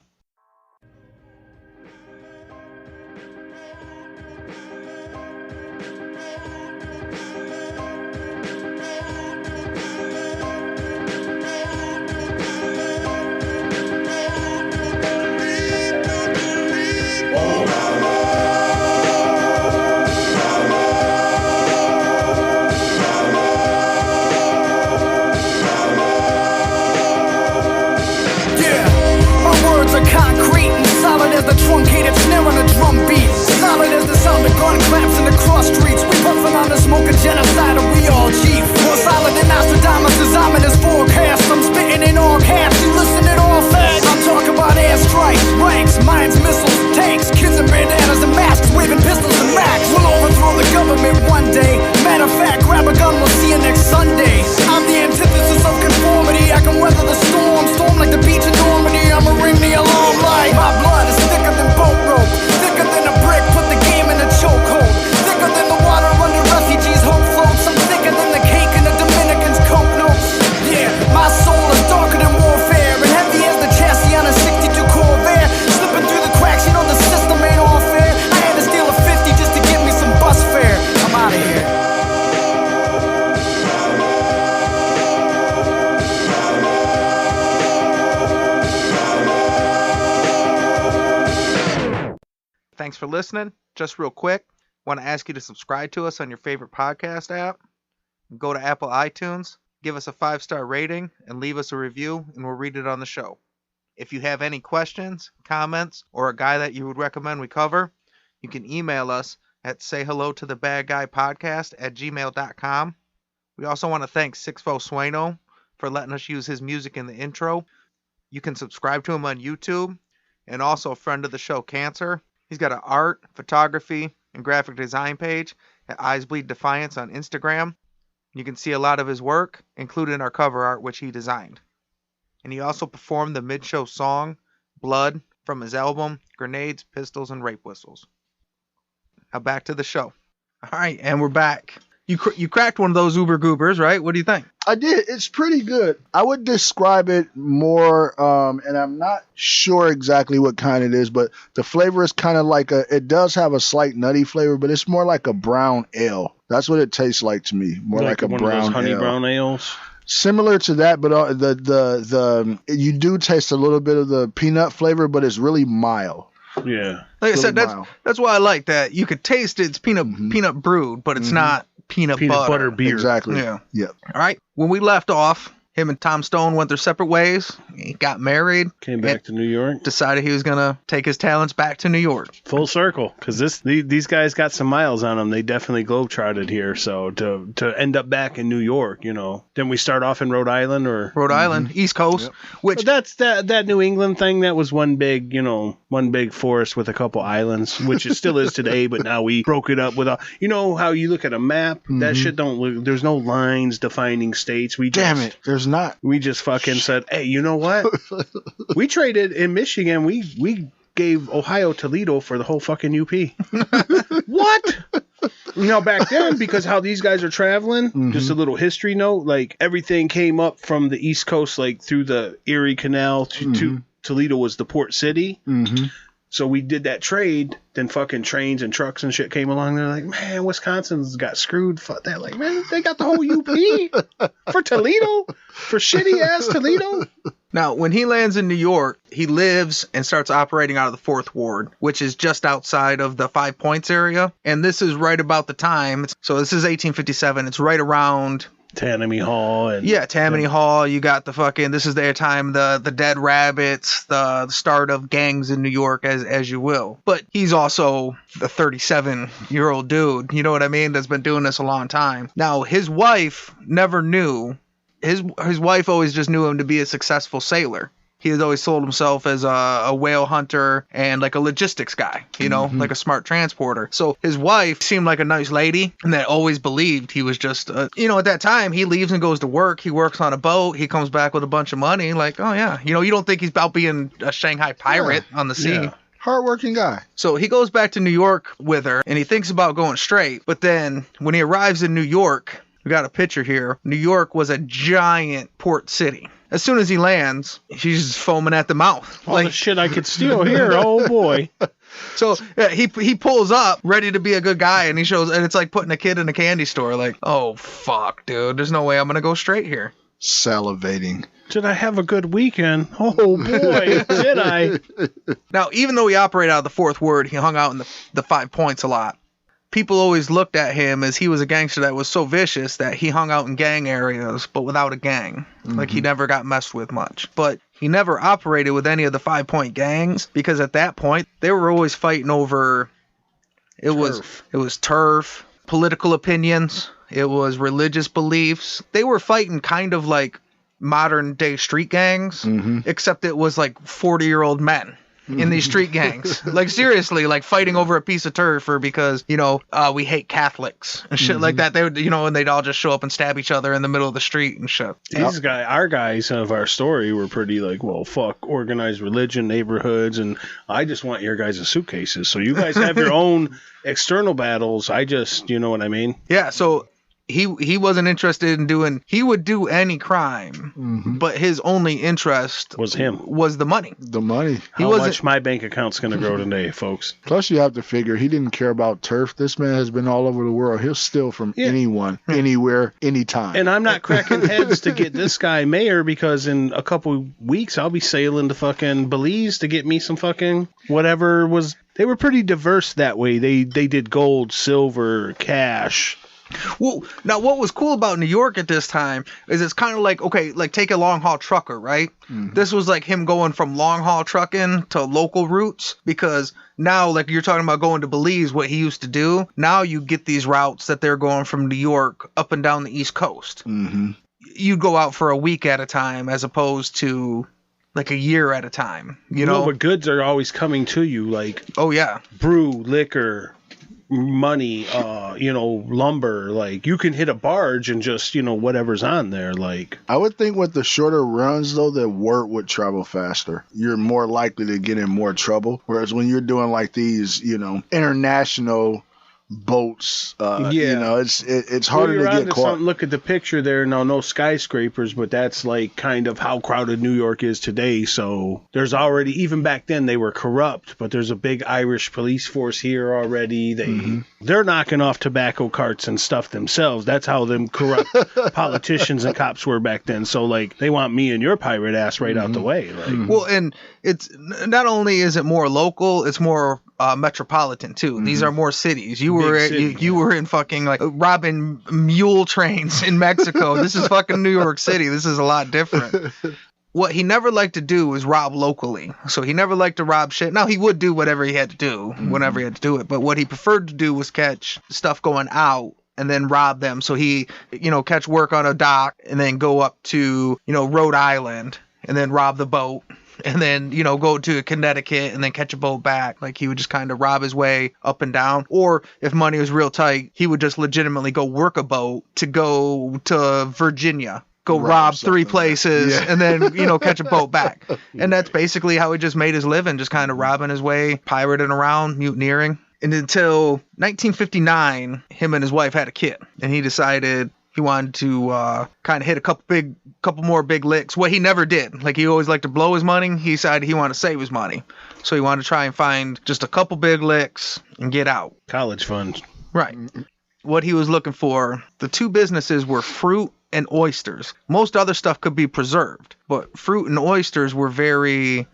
thanks for listening. Just real quick, want to ask you to subscribe to us on your favorite podcast app. Go to Apple iTunes, give us a 5-star rating, and leave us a review, and we'll read it on the show. If you have any questions, comments, or a guy that you would recommend we cover, you can email us at sayhellotothabadguypodcast@gmail.com. We also want to thank Sixfo Sueno for letting us use his music in the intro. You can subscribe to him on YouTube, and also a friend of the show, Cancer. He's got an art, photography, and graphic design page at Eyes Bleed Defiance on Instagram. You can see a lot of his work, including our cover art, which he designed. And he also performed the mid-show song, Blood, from his album, Grenades, Pistols, and Rape Whistles. Now back to the show. All right, and we're back. You cracked one of those Uber Goobers, right? What do you think? I did. It's pretty good. I would describe it more, and I'm not sure exactly what kind it is, but the flavor is kind of like it does have a slight nutty flavor, but it's more like a brown ale. That's what it tastes like to me. More like a one brown of those honey ale. brown ales. Similar to that, but you do taste a little bit of the peanut flavor, but it's really mild. Yeah. Like I said, mild. that's why I like that. You could taste it. It's peanut brewed, but it's not peanut butter beer. Exactly. Yeah. Yep. All right. When we left off, him and Tom Stone went their separate ways. He got married. Came back to New York. Decided he was going to take his talents back to New York. Full circle. Because these guys got some miles on them. They definitely globetrotted here. So to end up back in New York, Didn't we start off in Rhode Island? Rhode Island, East Coast. Yep. Which But that's that New England thing. That was one big forest with a couple islands, which it still is today. But now we broke it up with how you look at a map. That shit don't look. There's no lines defining states. Damn it. There's not. We just fucking said, hey, you know what? We traded in Michigan. We gave Ohio Toledo for the whole fucking UP. What? Back then, because how these guys are traveling, just a little history note, like everything came up from the East Coast, like through the Erie Canal to Toledo was the port city. So we did that trade, then fucking trains and trucks and shit came along. They're like, man, Wisconsin's got screwed. Fuck that. Like, man, they got the whole UP for Toledo? For shitty-ass Toledo? Now, when he lands in New York, he lives and starts operating out of the 4th Ward, which is just outside of the 5 Points area. And this is right about the time. So this is 1857. It's right around Tammany Hall. Tammany Hall. You got this is their time, the Dead Rabbits, the start of gangs in New York, as you will. But he's also a 37-year-old dude, you know what I mean, that's been doing this a long time. Now, his wife never knew. His wife always just knew him to be a successful sailor. He has always sold himself as a whale hunter and like a logistics guy, like a smart transporter. So his wife seemed like a nice lady and that always believed he was just, at that time he leaves and goes to work. He works on a boat. He comes back with a bunch of money. Like, oh yeah, you don't think he's about being a Shanghai pirate on the sea. Yeah. Hardworking guy. So he goes back to New York with her and he thinks about going straight. But then when he arrives in New York, we got a picture here. New York was a giant port city. As soon as he lands, she's just foaming at the mouth. All the shit I could steal here. Oh, boy. So he pulls up, ready to be a good guy, and and it's like putting a kid in a candy store. Like, oh, fuck, dude. There's no way I'm going to go straight here. Salivating. Did I have a good weekend? Oh, boy, did I. Now, even though he operated out of the 4th Ward, he hung out in the 5 Points a lot. People always looked at him as he was a gangster that was so vicious that he hung out in gang areas, but without a gang. Like, he never got messed with much. But he never operated with any of the 5 Point gangs, because at that point, they were always fighting over, it was turf, political opinions, it was religious beliefs. They were fighting kind of like modern day street gangs, except it was like 40-year-old men in these street gangs. Like, seriously, like fighting over a piece of turf, or because, we hate Catholics and shit like that. They would, and they'd all just show up and stab each other in the middle of the street and shit. Our guys of our story were pretty like, well, fuck organized religion, neighborhoods, and I just want your guys' suitcases. So you guys have your own external battles. I just, you know what I mean? Yeah, so he wasn't interested in he would do any crime, but his only interest was the money. The money. How much my bank account's going to grow today, folks? Plus, you have to figure he didn't care about turf. This man has been all over the world. He'll steal from anyone, anywhere, anytime. And I'm not cracking heads to get this guy mayor, because in a couple weeks I'll be sailing to fucking Belize to get me some fucking whatever was They were pretty diverse that way. They did gold, silver, cash. Well, now what was cool about New York at this time is it's kind of like, okay, like take a long haul trucker, right? Mm-hmm. This was like him going from long haul trucking to local routes, because now, like you're talking about going to Belize, what he used to do, now you get these routes that they're going from New York up and down the East Coast. Mm-hmm. You go out for a week at a time as opposed to like a year at a time, you know? But goods are always coming to you, like, oh yeah, brew, liquor, money, lumber. Like, you can hit a barge and just, whatever's on there. Like, I would think with the shorter runs, though, that word would travel faster. You're more likely to get in more trouble. Whereas when you're doing like these, international boats, it's harder to get caught. Look at the picture there. Now, no skyscrapers, but that's like kind of how crowded New York is today. So there's already, even back then they were corrupt, but there's a big Irish police force here already. They're knocking off tobacco carts and stuff themselves. That's how them corrupt politicians and cops were back then. So like, they want me and your pirate ass right out the way. Like, well, and it's not only is it more local, it's more metropolitan too. These are more cities. You were in fucking like robbing mule trains in Mexico. This is fucking New York City. This is a lot different. What he never liked to do was rob locally. So he never liked to rob shit. Now, he would do whatever he had to do whenever he had to do it. But what he preferred to do was catch stuff going out and then rob them. So he, catch work on a dock and then go up to, Rhode Island and then rob the boat. And then, go to Connecticut and then catch a boat back. Like, he would just kind of rob his way up and down. Or if money was real tight, he would just legitimately go work a boat to go to Virginia, go rob 3 places, and then, catch a boat back. And that's basically how he just made his living, just kind of robbing his way, pirating around, mutineering. And until 1959, him and his wife had a kid. And he decided he wanted to kind of hit a couple more big licks. What he never did. Like, he always liked to blow his money. He decided he wanted to save his money. So he wanted to try and find just a couple big licks and get out. College funds. Right. What he was looking for, the 2 businesses were fruit and oysters. Most other stuff could be preserved, but fruit and oysters were very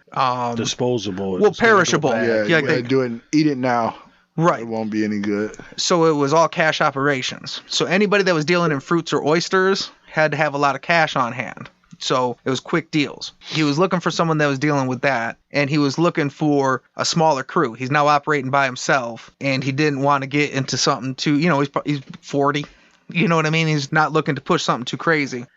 disposable. Well, perishable. Eat it now. Right. It won't be any good. So it was all cash operations. So anybody that was dealing in fruits or oysters had to have a lot of cash on hand. So it was quick deals. He was looking for someone that was dealing with that, and he was looking for a smaller crew. He's now operating by himself, and he didn't want to get into something too, he's 40. You know what I mean? He's not looking to push something too crazy.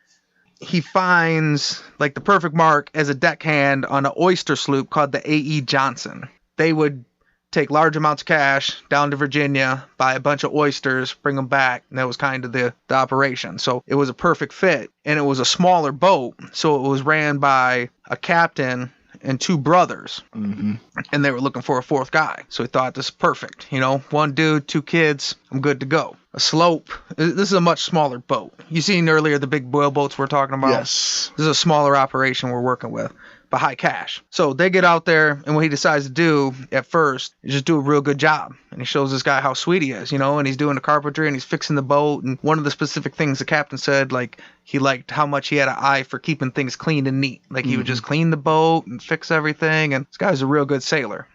He finds like the perfect mark as a deckhand on an oyster sloop called the A.E. Johnson. They would take large amounts of cash down to Virginia, buy a bunch of oysters, bring them back, and that was kind of the operation. So it was a perfect fit, and it was a smaller boat, so it was ran by a captain and 2 brothers, and they were looking for a 4th guy. So he thought, this is perfect. 1 dude, 2 kids, I'm good to go. A slope. This is a much smaller boat. You seen earlier the big whale boats we're talking about? Yes. This is a smaller operation we're working with, but high cash. So they get out there, and what he decides to do at first is just do a real good job. And he shows this guy how sweet he is, and he's doing the carpentry, and he's fixing the boat. And one of the specific things the captain said, like, he liked how much he had an eye for keeping things clean and neat. Like, he would just clean the boat and fix everything, and this guy's a real good sailor.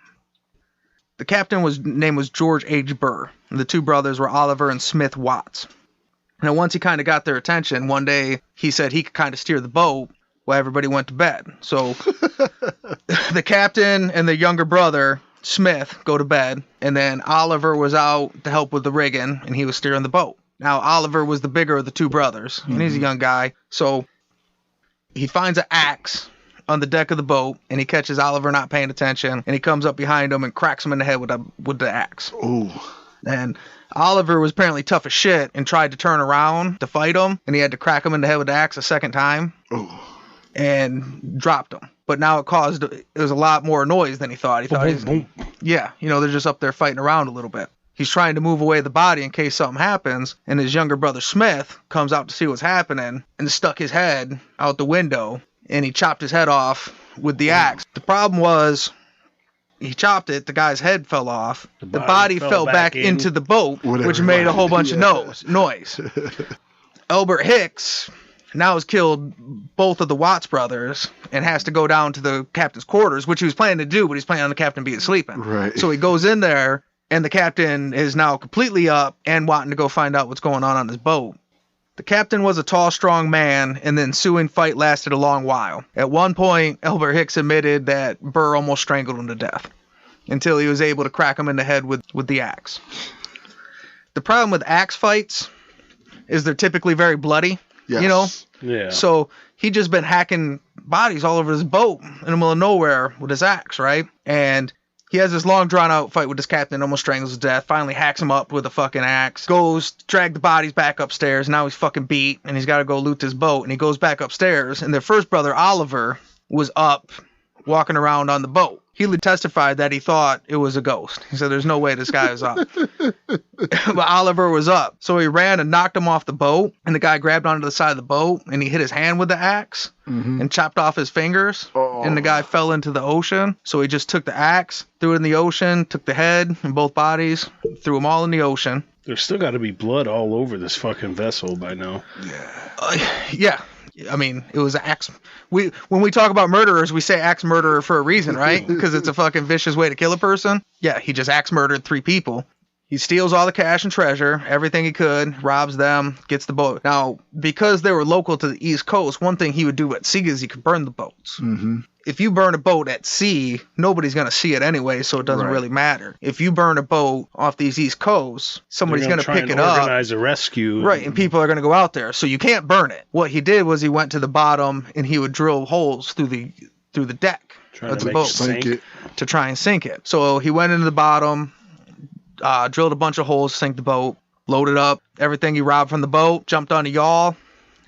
The captain's name was George H. Burr, and the 2 brothers were Oliver and Smith Watts. Now, once he kind of got their attention, one day he said he could kind of steer the boat while everybody went to bed. So the captain and the younger brother, Smith, go to bed, and then Oliver was out to help with the rigging, and he was steering the boat. Now, Oliver was the bigger of the 2 brothers, and he's a young guy, so he finds an axe on the deck of the boat, and he catches Oliver not paying attention, and he comes up behind him and cracks him in the head with the axe. Ooh. And Oliver was apparently tough as shit and tried to turn around to fight him, and he had to crack him in the head with the axe a second time. Ooh. And dropped him. But now it was a lot more noise than he thought. He thought, they're just up there fighting around a little bit. He's trying to move away the body in case something happens, and his younger brother Smith comes out to see what's happening and stuck his head out the window, and he chopped his head off with the axe. The problem was, he chopped it, the guy's head fell off, the body fell back into the boat, which made a whole bunch of noise. Albert Hicks now has killed both of the Watts brothers and has to go down to the captain's quarters, which he was planning to do, but he's planning on the captain being sleeping. Right. So he goes in there, and the captain is now completely up and wanting to go find out what's going on his boat. The captain was a tall, strong man, and the ensuing fight lasted a long while. At one point, Albert Hicks admitted that Burr almost strangled him to death until he was able to crack him in the head with the axe. The problem with axe fights is they're typically very bloody. Yes. You know? Yeah. So he just been hacking bodies all over his boat in the middle of nowhere with his axe, right? And he has this long drawn out fight with his captain, almost strangles his death, finally hacks him up with a fucking axe, goes, drag the bodies back upstairs, now he's fucking beat, and he's got to go loot his boat, and he goes back upstairs, and their first brother, Oliver, was up, walking around on the boat. He testified that he thought it was a ghost. He said, there's no way this guy is up. But Oliver was up. So he ran and knocked him off the boat, and the guy grabbed onto the side of the boat, and he hit his hand with the axe and chopped off his fingers, and the guy fell into the ocean. So he just took the axe, threw it in the ocean, took the head and both bodies, threw them all in the ocean. There's still got to be blood all over this fucking vessel by now. Yeah. I mean, it was axe. When we talk about murderers, we say axe murderer for a reason, right? Because it's a fucking vicious way to kill a person. Yeah, he just axe murdered 3 people. He steals all the cash and treasure, everything he could, robs them, gets the boat. Now, because they were local to the East Coast, one thing he would do at sea is he could burn the boats. Mm-hmm. If you burn a boat at sea, nobody's going to see it anyway, so it doesn't really matter. If you burn a boat off these East Coasts, somebody's going to pick it up. Organize a rescue. Right, and people are going to go out there, so you can't burn it. What he did was he went to the bottom and he would drill holes through the deck of the boat to try and sink it. So he went into the bottom, drilled a bunch of holes to sink the boat, loaded up everything he robbed from the boat, jumped on a yawl,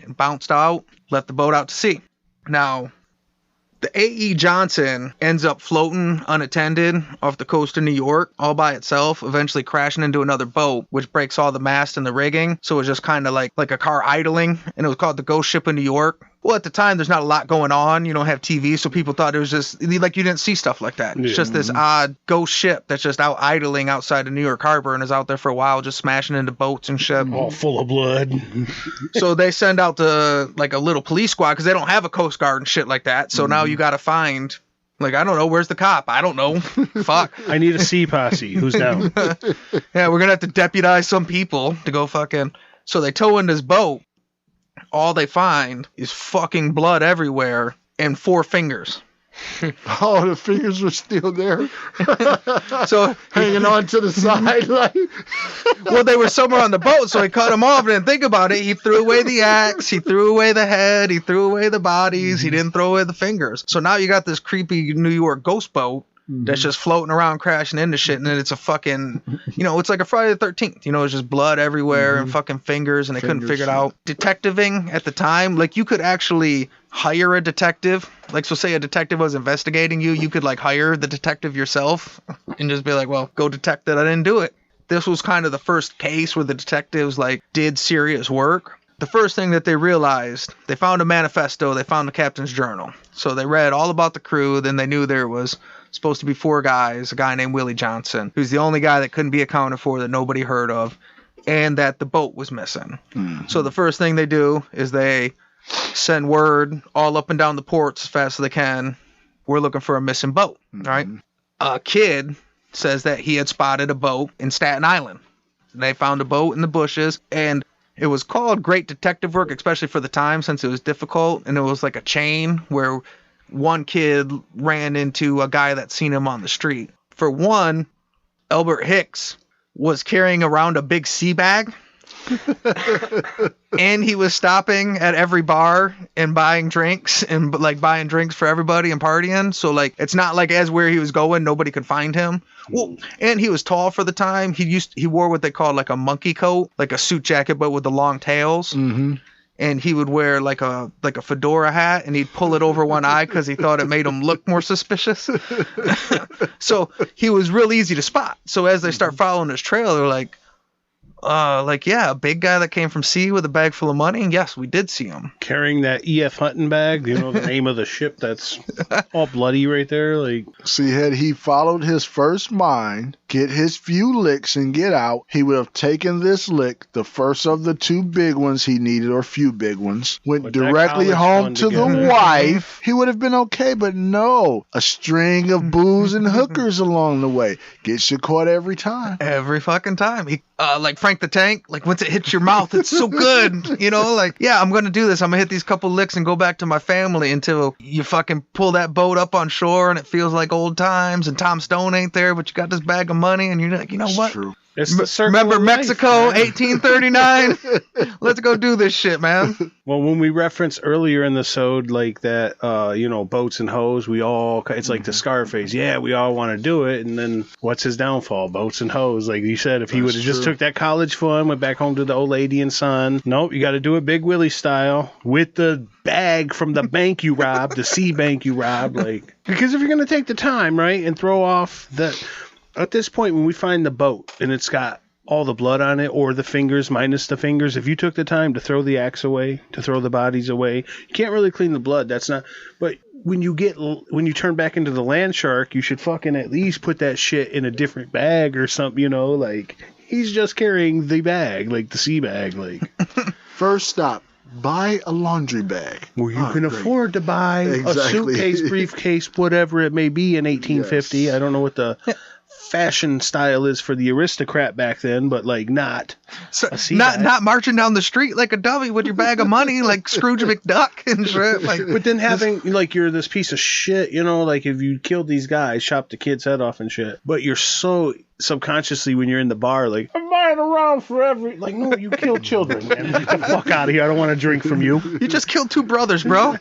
and bounced out, left the boat out to sea. Now, the A.E. Johnson ends up floating unattended off the coast of New York all by itself, eventually crashing into another boat, which breaks all the mast and the rigging. So it was just kind of like a car idling, and it was called the Ghost Ship of New York. Well, at the time, there's not a lot going on. You don't have TV, so people thought it was just, like, you didn't see stuff like that. It's just this odd ghost ship that's just out idling outside of New York Harbor and is out there for a while just smashing into boats and shit. All full of blood. So they send out a little police squad because they don't have a Coast Guard and shit like that. So now you got to find, I don't know, where's the cop? I don't know. Fuck. I need a sea posse. Who's down? Yeah, we're going to have to deputize some people to go fucking... So they tow in this boat. All they find is fucking blood everywhere and 4 fingers. Oh, the fingers were still there. So hanging on to the side, like. Well, they were somewhere on the boat, so he cut them off and didn't think about it. He threw away the axe, he threw away the head, he threw away the bodies, he didn't throw away the fingers. So now you got this creepy New York ghost boat that's just floating around, crashing into shit, and then it's a fucking, it's like a Friday the 13th. It's just blood everywhere and fucking fingers, and they couldn't figure it out. Detectiving at the time, you could actually hire a detective. So say a detective was investigating you, you could hire the detective yourself and just be like, well, go detect it. I didn't do it. This was kind of the first case where the detectives did serious work. The first thing that they realized, they found a manifesto, they found the captain's journal. So they read all about the crew, then they knew there was supposed to be 4 guys, a guy named Willie Johnson, who's the only guy that couldn't be accounted for, that nobody heard of, and that the boat was missing. So the first thing they do is they send word all up and down the ports as fast as they can, we're looking for a missing boat, right? A kid says that he had spotted a boat in Staten Island. They found a boat in the bushes, and it was called great detective work, especially for the time, since it was difficult, and it was like a chain where one kid ran into a guy that seen him on the street. For one, Albert Hicks was carrying around a big sea bag, and he was stopping at every bar and buying drinks and buying drinks for everybody and partying. So it's not as where he was going, nobody could find him. Well, and he was tall for the time. He wore what they called a monkey coat, a suit jacket but with the long tails. And he would wear a fedora hat, and he'd pull it over one eye because he thought it made him look more suspicious. So he was real easy to spot. So as they start following his trail, they're like, A big guy that came from sea with a bag full of money. And yes, we did see him. Carrying that E.F. Hutton bag. Do you know the name of the ship that's all bloody right there? Like, See, had he followed his first mind, get his few licks and get out, he would have taken this lick, the first of the two big ones he needed, or few big ones, went Put that directly college home fund to together. the wife. He would have been okay, but no. A string of booze and hookers along the way. Gets you caught every time. Every fucking time. He, like Frank the Tank, like once it hits your mouth, it's so good. You know, like, yeah, I'm going to do this. I'm going to hit these couple licks and go back to my family until you fucking pull that boat up on shore and it feels like old times and Tom Stone ain't there, but you got this bag of money and you're like, you know It's what? true. it's the circle Remember of life, Mexico, man. 1839? Let's go do this shit, man. Well, when we referenced earlier in the sode, like that, boats and hoes, it's like the Scarface. Yeah, we all want to do it. And then what's his downfall? Boats and hoes. Like you said, if he would have just true. took that college fund, went back home to the old lady and son. Nope, you got to do it Big Willie style with the bag from the bank you robbed, the C bank you robbed. Like, because if you're going to take the time, right, and throw off that, at this point, when we find the boat and it's got all the blood on it, or the fingers minus the fingers, if you took the time to throw the axe away, to throw the bodies away, you can't really clean the blood. That's not. But when you turn back into the land shark, you should fucking at least put that shit in a different bag or something. You know, like he's just carrying the bag, like the sea bag, like. First stop. Buy a laundry bag. Well, you can great. afford to buy a Exactly. suitcase, briefcase, whatever it may be in 1850. Yes. I don't know what the fashion style is for the aristocrat back then, but like not. So, A sea not bag. not marching down the street like a dummy with your bag of money like Scrooge McDuck and shit. Like, But then having, like, you're this piece of shit, you know, like if you killed these guys, chopped the kid's head off and shit, but you're so subconsciously when you're in the bar, like, I'm buying around for every, like, no, you killed children, man. Get the fuck out of here. I don't want to drink from you. you just killed two brothers, bro.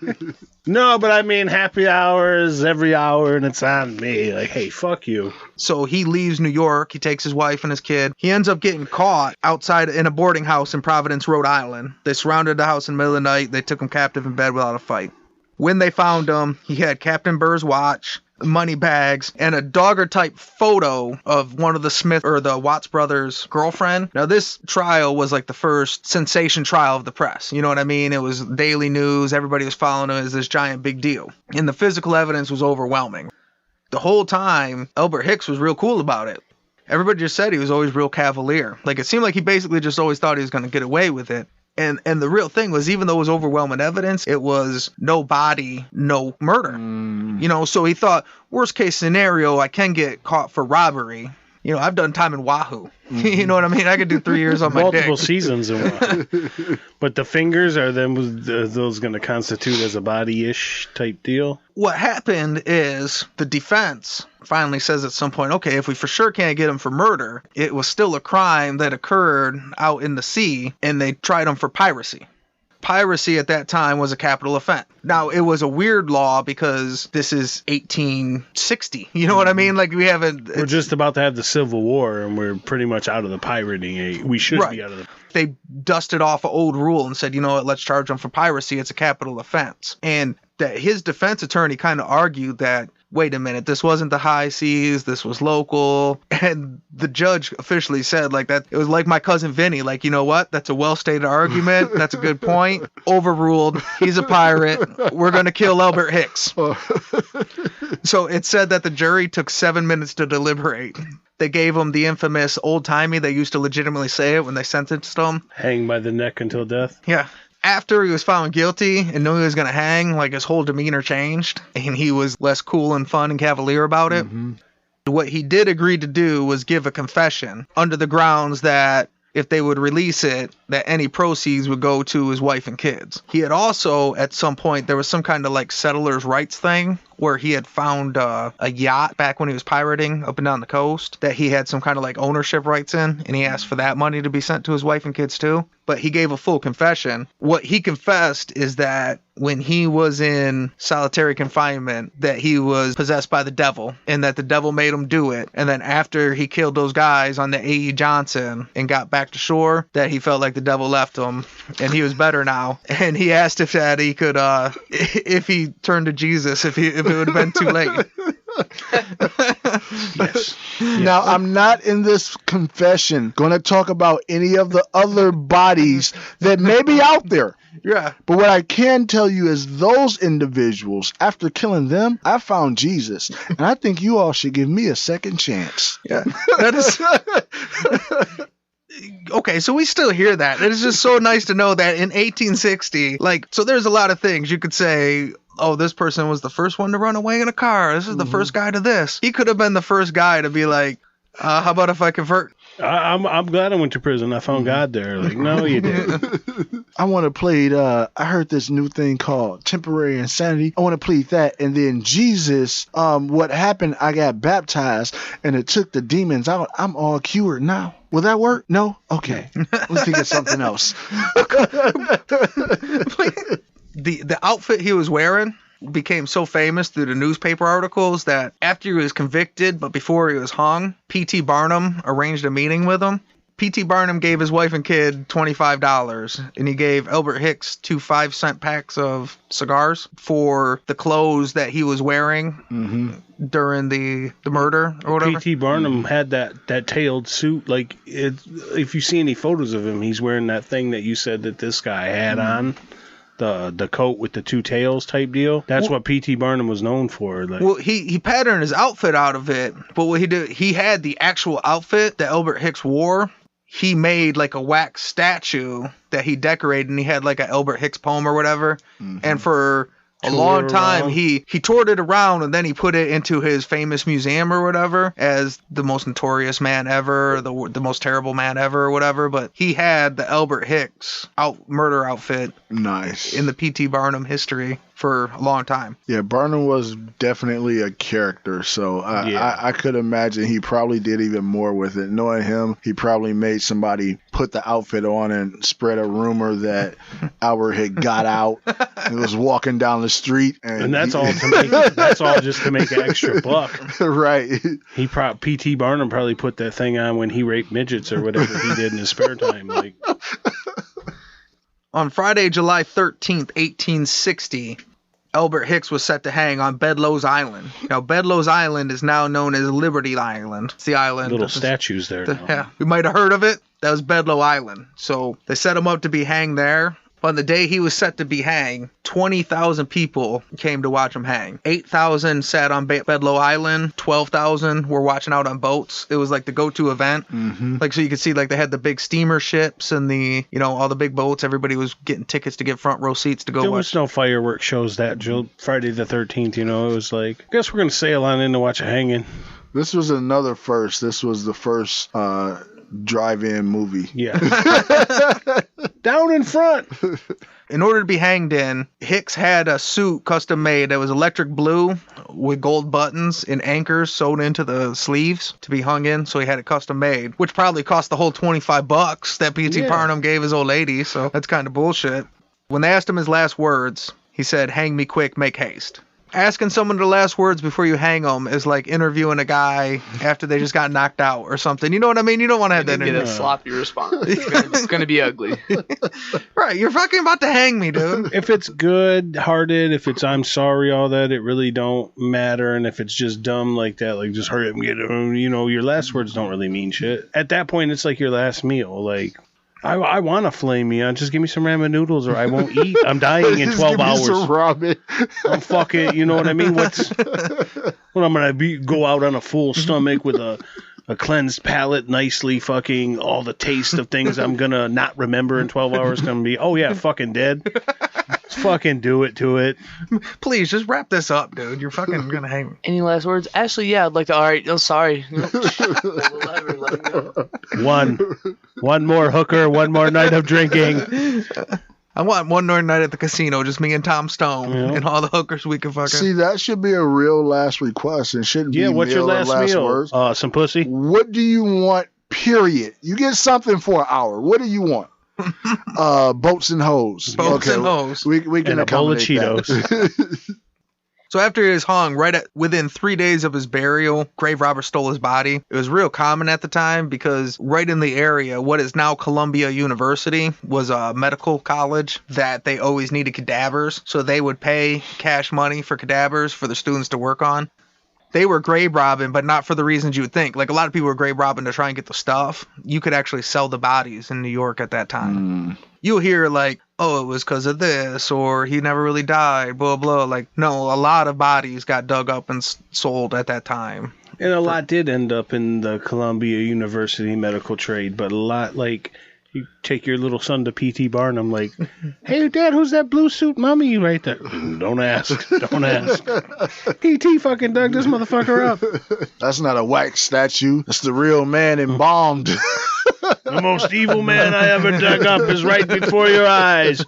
No, but I mean, happy hours every hour and it's on me. Like, hey, fuck you. So he leaves New York. He takes his wife and his kid. He ends up getting caught outside in a boarding house in Providence, Rhode Island. They surrounded the house in the middle of the night. They took him captive in bed without a fight. When they found him, he had Captain Burr's watch, money bags, and a Dogger-type photo of one of the Smith or the Watts brothers' girlfriend. Now, this trial was like the first sensation trial of the press. You know what I mean? It was daily news. Everybody was following it as this giant big deal. And the physical evidence was overwhelming. The whole time, Albert Hicks was real cool about it. Everybody just said he was always real cavalier. Like, it seemed like he basically just always thought he was going to get away with it. And the real thing was, even though it was overwhelming evidence, it was no body, no murder. You know, so he thought, worst case scenario, I can get caught for robbery. You know, I've done time in Wahoo. You know what I mean? I could do 3 years on my Multiple dick. seasons in one. But the fingers, are those going to constitute as a body-ish type deal? What happened is the defense finally says at some point, okay, if we for sure can't get him for murder, it was still a crime that occurred out in the sea, and they tried him for piracy. Piracy at that time was a capital offense. Now, it was a weird law because this is 1860. You know what I mean? Like, we haven't... We're just about to have the Civil War, and we're pretty much out of the pirating age. We should Right. be out of the... They dusted off an old rule and said, you know what, let's charge him for piracy. It's a capital offense. And that his defense attorney kind of argued that, wait a minute, this wasn't the high seas, this was local. And the judge officially said, like, that it was like my cousin Vinny, like, you know what, that's a well-stated argument, that's a good point, overruled, he's a pirate, we're going to kill Albert Hicks. So it said that the jury took 7 minutes to deliberate. They gave him the infamous old-timey, they used to legitimately say it when they sentenced him. Hang by the neck until death. Yeah. After he was found guilty and knew he was going to hang, like, his whole demeanor changed, and he was less cool and fun and cavalier about it. What he did agree to do was give a confession under the grounds that if they would release it, that any proceeds would go to his wife and kids. He had also, at some point, there was some kind of like settlers' rights thing where he had found a yacht back when he was pirating up and down the coast that he had some kind of like ownership rights in, and he asked for that money to be sent to his wife and kids too. But he gave a full confession. What he confessed is that when he was in solitary confinement, that he was possessed by the devil and that the devil made him do it. And then after he killed those guys on the A.E. Johnson and got back to shore, that he felt like the devil left him and he was better now. And he asked if that he could, if he turned to Jesus, if it would have been too late. Yes. Now, I'm not in this confession going to talk about any of the other bodies that may be out there. Yeah. But what I can tell you is those individuals, after killing them, I found Jesus. And I think you all should give me a second chance. Yeah. That is. Okay, so we still hear that. It is just so nice to know that in 1860, like, so there's a lot of things you could say. Oh, this person was the first one to run away in a car. This is the first guy to this. He could have been the first guy to be like, how about if I convert? I'm glad I went to prison. I found God there. Like, no, you didn't. I want to plead, I heard this new thing called temporary insanity. I want to plead that. And then Jesus, what happened, I got baptized and it took the demons out. I'm all cured now. Will that work? No? Okay. Let's think of something else. The outfit he was wearing became so famous through the newspaper articles that after he was convicted, but before he was hung, P.T. Barnum arranged a meeting with him. P.T. Barnum gave his wife and kid $25, and he gave Albert Hicks 2 5-cent packs of cigars for the clothes that he was wearing during the murder or whatever. P.T. Barnum had that tailed suit. Like, if you see any photos of him, he's wearing that thing that you said that this guy had on. The coat with the 2 tails type deal. That's what P.T. Barnum was known for. Like, well, he patterned his outfit out of it, but what he did, he had the actual outfit that Albert Hicks wore. He made like a wax statue that he decorated, and he had like an Albert Hicks poem or whatever. And for a long time, he toured it around, and then he put it into his famous museum or whatever as the most notorious man ever, the most terrible man ever or whatever. But he had the Albert Hicks murder outfit. Nice. In the P.T. Barnum history for a long time. Yeah, Barnum was definitely a character, so I could imagine he probably did even more with it. Knowing him, he probably made somebody put the outfit on and spread a rumor that Albert had got out and was walking down the street, and that's all just to make an extra buck. Right. P.T. Barnum probably put that thing on when he raped midgets or whatever he did in his spare time. Like. On Friday, July 13th, 1860, Albert Hicks was set to hang on Bedloe's Island. Now, Bedloe's Island is now known as Liberty Island. It's the island. Little statues there. Yeah, you might have heard of it. That was Bedloe Island. So they set him up to be hanged there. On the day he was set to be hanged, 20,000 people came to watch him hang. 8,000 sat on Bedloe Island. 12,000 were watching out on boats. It was like the go-to event. Like, so you could see, like, they had the big steamer ships and the, all the big boats. Everybody was getting tickets to get front row seats to go There watch. was no fireworks shows that Friday the 13th, It was like, I guess we're going to sail on in to watch a hanging. This was another first. This was the first drive-in movie. Yeah. Down in front. In order to be hanged in, Hicks had a suit custom made that was electric blue with gold buttons and anchors sewed into the sleeves to be hung in. So he had it custom made, which probably cost the whole $25 that P.T. Barnum gave his old lady. So that's kind of bullshit. When they asked him his last words, he said, "Hang me quick, make haste." Asking someone the last words before you hang them is like interviewing a guy after they just got knocked out or something. You know what I mean? You don't want to have that Get a sloppy response. It's gonna be ugly. Right, you're fucking about to hang me, dude. If it's good-hearted, if it's I'm sorry, all that, it really don't matter. And if it's just dumb like that, like just hurry up and get it, your last words don't really mean shit. At that point, it's like your last meal. Like, I want to filet mignon. Just give me some ramen noodles or I won't eat. I'm dying in 12 hours. Some ramen. I'm fucking, you know what I mean? What I'm going to go out on a full stomach with a cleansed palate, nicely fucking all the taste of things I'm going to not remember in 12 hours going to be, oh yeah, fucking dead. Let's fucking do it to it. Please, just wrap this up, dude. You're fucking going to hang me. Any last words? Ashley, yeah, I'd like to. All right, sorry. One more hooker, one more night of drinking. I want one more night at the casino, just me and Tom Stone and all the hookers we can fucking. See, that should be a real last request and shouldn't be what's your last meal? Words. Some pussy. What do you want, period? You get something for an hour. What do you want? Boats and hoes. Boats and hoes. We can and a bowl of Cheetos. That. So after he was hung, within 3 days of his burial, grave robbers stole his body. It was real common at the time because right in the area, what is now Columbia University, was a medical college that they always needed cadavers. So they would pay cash money for cadavers for the students to work on. they were grave robbing, but not for the reasons you would think. Like, a lot of people were grave robbing to try and get the stuff. You could actually sell the bodies in New York at that time. You'll hear, like, oh, it was because of this, or he never really died, blah, blah. Like, no, a lot of bodies got dug up and sold at that time. And a lot did end up in the Columbia University medical trade, but a lot, like, you take your little son to P.T. Barnum, like, hey, Dad, who's that blue suit mummy right there? Don't ask. Don't ask. P.T. fucking dug this motherfucker up. That's not a wax statue. That's the real man embalmed. The most evil man I ever dug up is right before your eyes.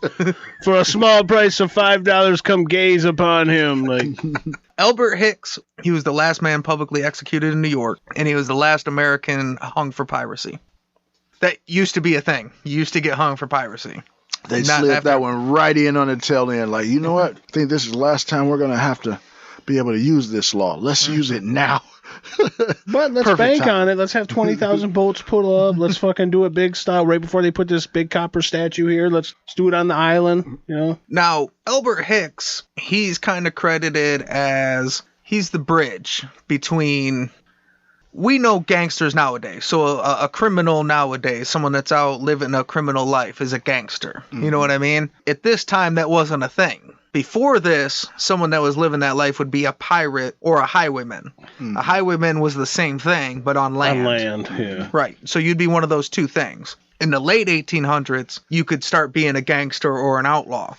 For a small price of $5, come gaze upon him. Like, Albert Hicks, he was the last man publicly executed in New York, and he was the last American hung for piracy. That used to be a thing. You used to get hung for piracy. They slipped that one right in on the tail end. Like, you know what? I think this is the last time we're going to have to be able to use this law. Let's use it now. But let's bank on it. Let's have 20,000 boats pull up. Let's fucking do it big style right before they put this big copper statue here. Let's do it on the island, you know? Now, Albert Hicks, he's kind of credited as he's the bridge between... We know gangsters nowadays. So a criminal nowadays, someone that's out living a criminal life is a gangster. You know what I mean? At this time, that wasn't a thing. Before this, someone that was living that life would be a pirate or a highwayman. A highwayman was the same thing, but on land. On land, yeah. Right. So you'd be one of those two things. In the late 1800s, you could start being a gangster or an outlaw.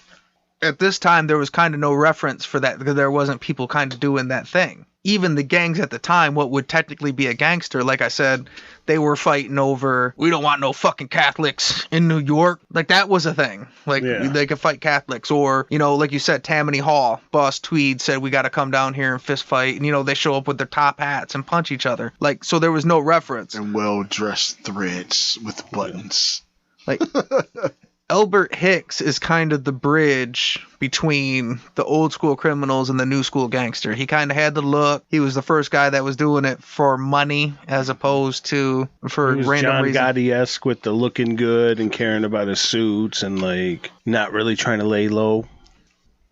At this time, there was kind of no reference for that because there wasn't people kind of doing that thing. Even the gangs at the time, what would technically be a gangster, like I said, they were fighting over, we don't want no fucking Catholics in New York. Like, that was a thing. Like, they could fight Catholics. Or, you know, like you said, Tammany Hall, Boss Tweed said, we got to come down here and fist fight. And, you know, they show up with their top hats and punch each other. Like, so there was no reference. And well-dressed threads with buttons. Like... Albert Hicks is kind of the bridge between the old school criminals and the new school gangster. He kind of had the look. He was the first guy that was doing it for money as opposed to for random reasons. John Gotti-esque with the looking good and caring about his suits and like not really trying to lay low.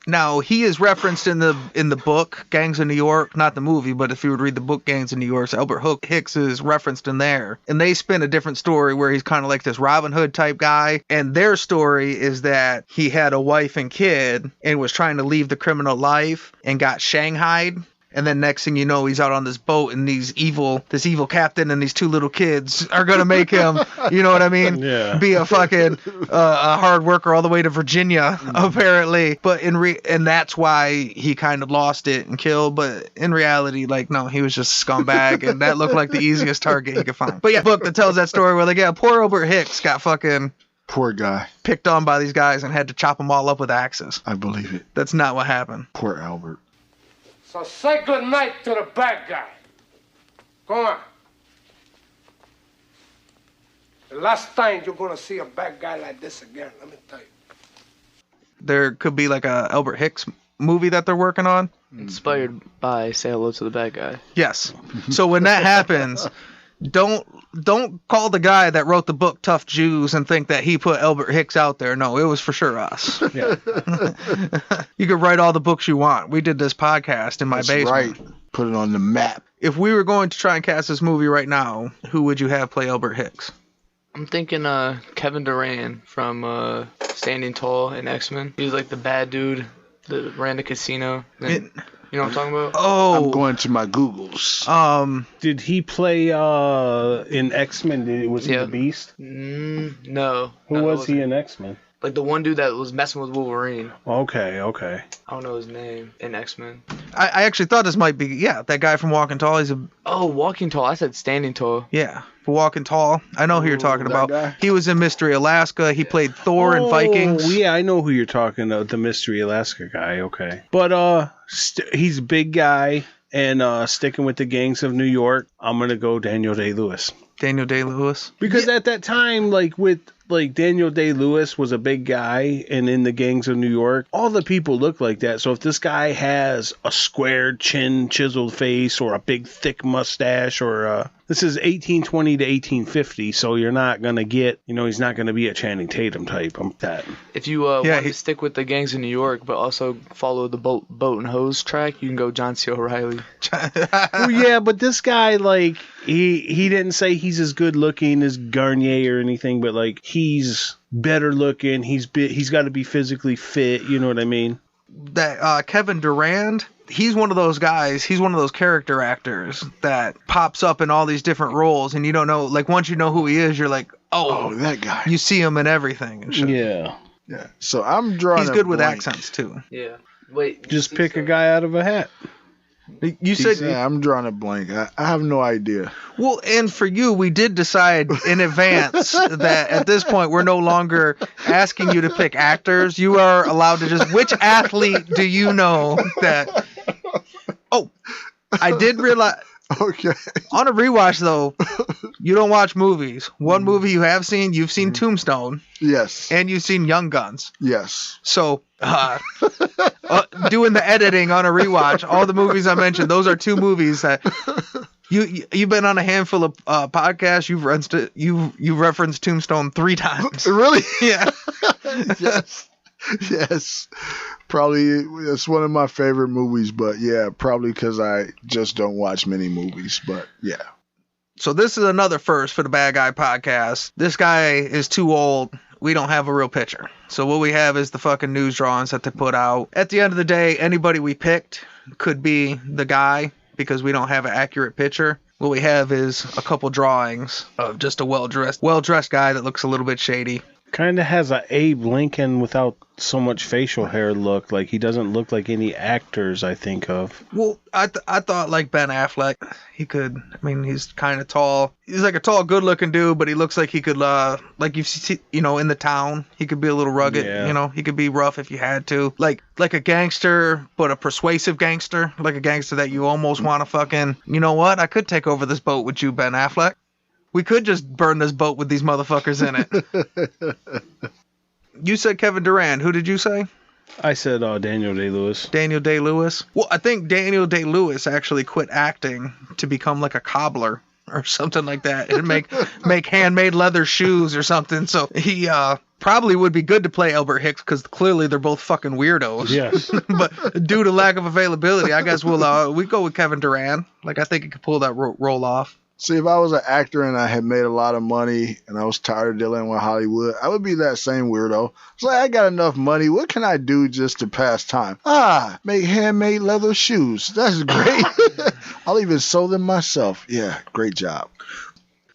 Now, he is referenced in the book, Gangs of New York, not the movie, but if you would read the book, Gangs of New York, Albert Hicks is referenced in there. And they spin a different story where he's kind of like this Robin Hood type guy. And their story is that he had a wife and kid and was trying to leave the criminal life and got shanghaied. And then next thing you know, he's out on this boat, and this evil captain and these two little kids are gonna make him, you know what I mean? Yeah. Be a fucking a hard worker all the way to Virginia, apparently. But and that's why he kind of lost it and killed. But in reality, like, no, he was just a scumbag, and that looked like the easiest target he could find. But yeah, book that tells that story where like, yeah, poor Albert Hicks got fucking poor guy picked on by these guys and had to chop them all up with axes. I believe it. That's not what happened. Poor Albert. So say good night to the bad guy. Go on. The last time you're gonna see a bad guy like this again, let me tell you. There could be like a Albert Hicks movie that they're working on. Inspired by Say Hello to the Bad Guy. Yes. So when that happens, don't call the guy that wrote the book Tough Jews and think that he put Albert Hicks out there. No, it was for sure us. Yeah. You could write all the books you want. We did this podcast in my basement. Right. Put it on the map. If we were going to try and cast this movie right now, who would you have play Albert Hicks? I'm thinking Kevin Durant from Standing Tall in X-Men. He was like the bad dude that ran the casino. You know what I'm talking about? Oh. I'm going to my Googles. Did he play in X-Men? Was he the Beast? No. Who was he in X-Men? Like the one dude that was messing with Wolverine. Okay. I don't know his name in X-Men. I actually thought this might be, that guy from Walking Tall. He's Walking Tall. I said Standing Tall. Yeah, Walking Tall. I know who you're talking about. guy? He was in Mystery Alaska. He played Thor in Vikings. Oh, yeah, I know who you're talking about. The Mystery Alaska guy. Okay. But he's a big guy and sticking with the gangs of New York. I'm going to go Daniel Day-Lewis. Daniel Day-Lewis. Because at that time, like with like Daniel Day-Lewis was a big guy and in the gangs of New York, all the people look like that. So if this guy has a squared chin, chiseled face, or a big thick mustache, or this is 1820 to 1850, so you're not going to get, he's not going to be a Channing Tatum type. That. If you want to stick with the gangs in New York, but also follow the boat and hose track, you can go John C. O'Reilly. Well, yeah, but this guy, like, he didn't say he's as good looking as Garnier or anything, but, like, he's better looking. He's got to be physically fit. You know what I mean? That Kevin Durand, he's one of those guys. He's one of those character actors that pops up in all these different roles, and you don't know. Like, once you know who he is, you're like, oh, that guy. You see him in everything and shit. Yeah. So I'm drawing. He's good with accents too. Yeah. Wait. Just pick a guy out of a hat. You said I'm drawing a blank. I have no idea. Well, and for you, we did decide in advance that at this point we're no longer asking you to pick actors. You are allowed to just. Which athlete do you know that? Oh, I did realize. Okay. On a rewatch, though, you don't watch movies. One movie you have seen, you've seen Tombstone. Yes. And you've seen Young Guns. Yes. So, doing the editing on a rewatch, all the movies I mentioned, those are two movies that you've been on a handful of podcasts. You've referenced Tombstone 3 times. Really? Yeah. Yes. Probably it's one of my favorite movies, but yeah, probably because I just don't watch many movies, but yeah. So this is another first for the Bad Guy podcast. This guy is too old. We don't have a real picture. So what we have is the fucking news drawings that they put out. At the end of the day, anybody we picked could be the guy because we don't have an accurate picture. What we have is a couple drawings of just a well-dressed guy that looks a little bit shady. Kind of has a Abe Lincoln without so much facial hair look. Like, he doesn't look like any actors I think of. Well, I thought like Ben Affleck. He could. I mean, he's kind of tall. He's like a tall, good-looking dude, but he looks like he could, like you see, in the town, he could be a little rugged. Yeah. He could be rough if you had to. Like a gangster, but a persuasive gangster. Like a gangster that you almost want to fucking. You know what? I could take over this boat with you, Ben Affleck. We could just burn this boat with these motherfuckers in it. You said Kevin Durand. Who did you say? I said Daniel Day-Lewis. Daniel Day-Lewis? Well, I think Daniel Day-Lewis actually quit acting to become like a cobbler or something like that and make handmade leather shoes or something. So he probably would be good to play Albert Hicks because clearly they're both fucking weirdos. Yes. But due to lack of availability, I guess we go with Kevin Durand. Like, I think he could pull that role off. See, if I was an actor and I had made a lot of money and I was tired of dealing with Hollywood, I would be that same weirdo. It's like, I got enough money. What can I do just to pass time? Make handmade leather shoes. That's great. I'll even sew them myself. Yeah, great job.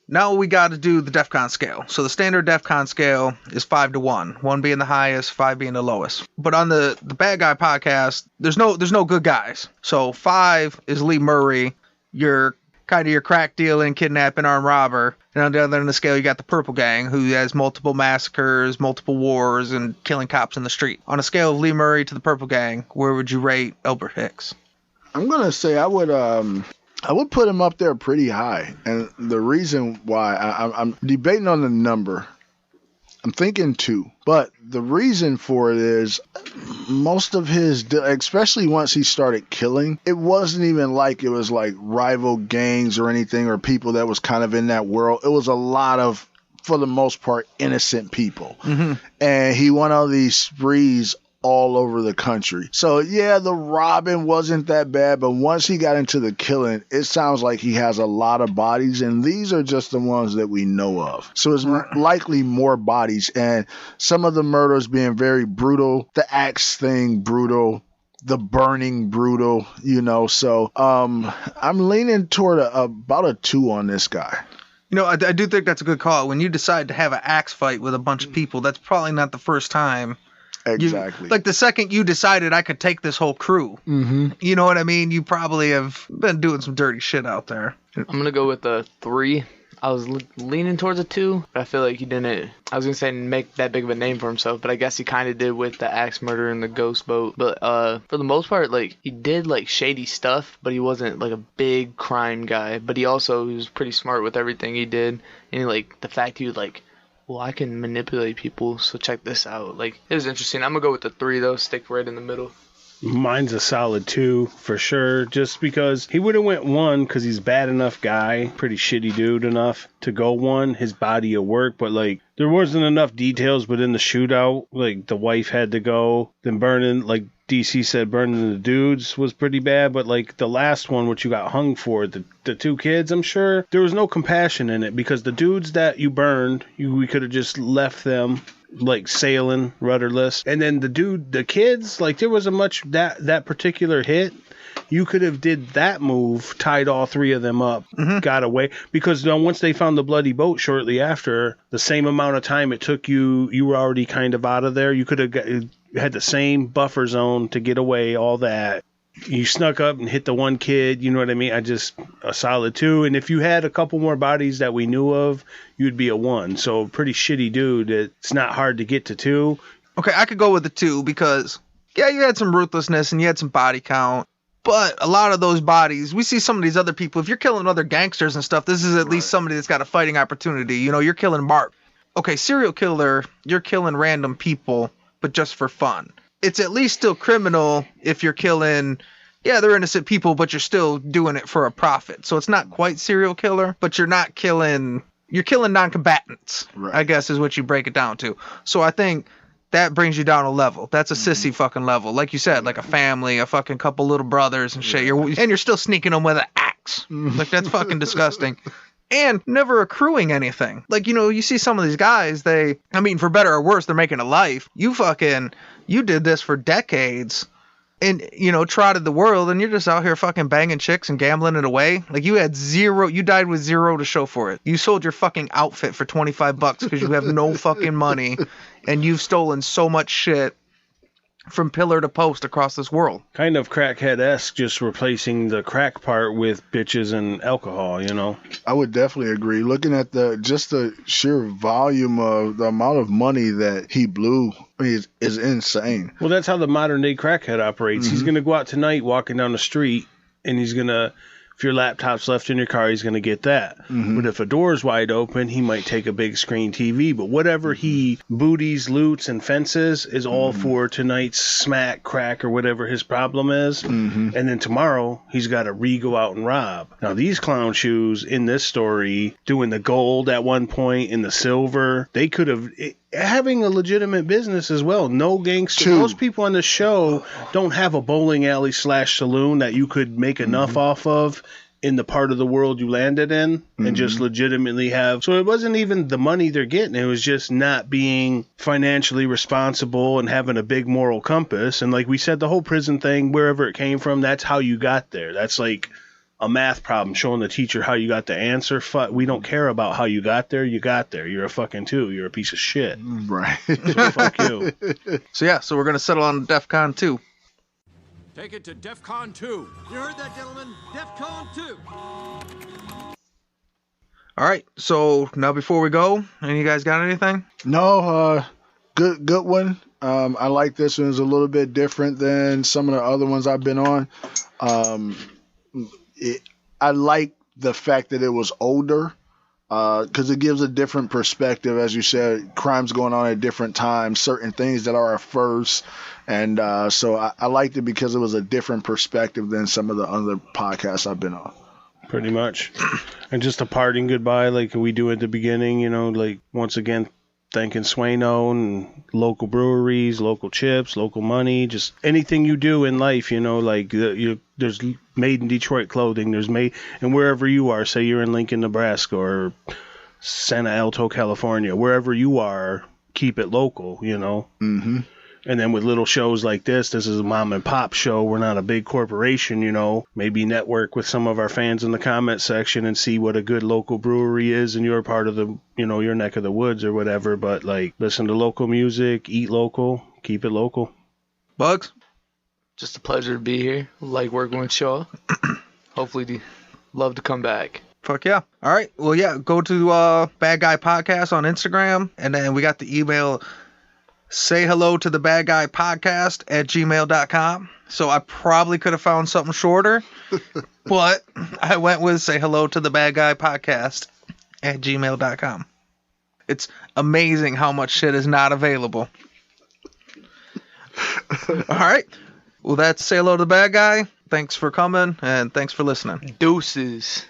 Now we got to do the DEF CON scale. So the standard DEF CON scale is 5 to 1. 1 being the highest, 5 being the lowest. But on the Bad Guy podcast, there's no good guys. So 5 is Lee Murray. You're kind of your crack dealing, kidnapping, armed robber. And on the other end of the scale, you got the Purple Gang, who has multiple massacres, multiple wars, and killing cops in the street. On a scale of Lee Murray to the Purple Gang, where would you rate Albert Hicks? I'm gonna say I would put him up there pretty high, and the reason why I'm debating on the number. I'm thinking 2, but the reason for it is most of his, especially once he started killing, it wasn't even like it was like rival gangs or anything or people that was kind of in that world. It was a lot of, for the most part, innocent people. Mm-hmm. And he went on these sprees all over the country. So yeah, the robbing wasn't that bad, but once he got into the killing, it sounds like he has a lot of bodies, and these are just the ones that we know of. So it's likely more bodies, and some of the murders being very brutal, the axe thing brutal, the burning brutal, so I'm leaning toward about a 2 on this guy. I do think that's a good call. When you decide to have an axe fight with a bunch of people, that's probably not the first time. Exactly. Like the second you decided I could take this whole crew, You know what I mean? You probably have been doing some dirty shit out there. I'm going to go with a 3. I was leaning towards a 2, but I feel like he didn't, I was going to say make that big of a name for himself, but I guess he kind of did with the axe murder and the ghost boat. But for the most part, like, he did like shady stuff, but he wasn't like a big crime guy. But he was pretty smart with everything he did. And like the fact he would like well, I can manipulate people, so check this out. Like, it was interesting. I'm gonna go with the 3 though. Stick right in the middle. Mine's a solid 2 for sure, just because he would have went 1 because he's bad enough guy, pretty shitty dude enough to go 1, his body of work, but like there wasn't enough details. But in the shootout, like the wife had to go, then burning, like DC said, burning the dudes was pretty bad. But like the last one, which you got hung for, the 2 kids, I'm sure there was no compassion in it, because the dudes that you burned, we could have just left them like sailing rudderless, and then the kids, like there was a much that particular hit, you could have did that move, tied all 3 of them up, got away, because once they found the bloody boat shortly after, the same amount of time it took you were already kind of out of there. You could have had the same buffer zone to get away, all that. You snuck up and hit the 1 kid, you know what I mean? A solid 2. And if you had a couple more bodies that we knew of, you'd be a 1. So pretty shitty dude. It's not hard to get to 2. Okay, I could go with the 2 because, yeah, you had some ruthlessness and you had some body count. But a lot of those bodies, we see some of these other people. If you're killing other gangsters and stuff, this is at least somebody that's got a fighting opportunity. You know, you're killing Mark. Okay, serial killer, you're killing random people, but just for fun. It's at least still criminal if you're killing, yeah, they're innocent people, but you're still doing it for a profit. So it's not quite serial killer, but you're killing non-combatants, right, I guess is what you break it down to. So I think that brings you down a level. That's a sissy fucking level. Like you said, like a family, a fucking couple little brothers and shit. You're still sneaking them with an axe. Like, that's fucking disgusting. And never accruing anything. Like, you know, you see some of these guys, for better or worse, they're making a life. You did this for decades and, you know, trotted the world, and you're just out here fucking banging chicks and gambling it away. Like, you died with 0 to show for it. You sold your fucking outfit for $25 because you have no fucking money, and you've stolen so much shit from pillar to post across this world. Kind of crackhead-esque, just replacing the crack part with bitches and alcohol, you know? I would definitely agree. Looking at the sheer volume of the amount of money that he blew is insane. Well, that's how the modern-day crackhead operates. He's going to go out tonight walking down the street, and he's going to, if your laptop's left in your car, he's going to get that. But if a door's wide open, he might take a big screen TV. But whatever he booties, loots, and fences is all for tonight's smack, crack, or whatever his problem is. And then tomorrow, he's got to go out and rob. Now, these clown shoes in this story, doing the gold at one point and the silver, they could have... having a legitimate business as well. No gangster. Most people on the show don't have a bowling alley / saloon that you could make enough off of in the part of the world you landed in and just legitimately have. So it wasn't even the money they're getting. It was just not being financially responsible and having a big moral compass. And like we said, the whole prison thing, wherever it came from, that's how you got there. That's like a math problem showing the teacher how you got the answer. We don't care about how you got there. You got there. You're a fucking 2. You're a piece of shit. Right. So fuck you. So we're going to settle on DEFCON 2. Take it to DEFCON 2. You heard that, gentlemen? DEFCON 2. All right. So now before we go, any of you guys got anything? No, good one. I like this one. It's a little bit different than some of the other ones I've been on. I like the fact that it was older because it gives a different perspective. As you said, crimes going on at different times, certain things that are a first. And so I liked it because it was a different perspective than some of the other podcasts I've been on. Pretty much. And just a parting goodbye like we do at the beginning, you know, like once again, thanking Swano and local breweries, local chips, local money, just anything you do in life, you know, like there's Made in Detroit clothing, there's made, and wherever you are, say you're in Lincoln, Nebraska or Santa Alto, California, wherever you are, keep it local, you know. And then with little shows like this is a mom and pop show. We're not a big corporation, you know. Maybe network with some of our fans in the comment section and see what a good local brewery is in your part of the, you know, your neck of the woods or whatever. But like, listen to local music, eat local, keep it local. Bugs? Just a pleasure to be here. Like working with Shaw. Hopefully, love to come back. Fuck yeah. All right. Well, yeah, go to Bad Guy Podcast on Instagram. And then we got the email... Say hello to the bad guy podcast at gmail.com. So I probably could have found something shorter, but I went with say hello to the bad guy podcast at gmail.com. It's amazing how much shit is not available. All right. Well, that's Say Hello to the Bad Guy. Thanks for coming, and thanks for listening. Deuces.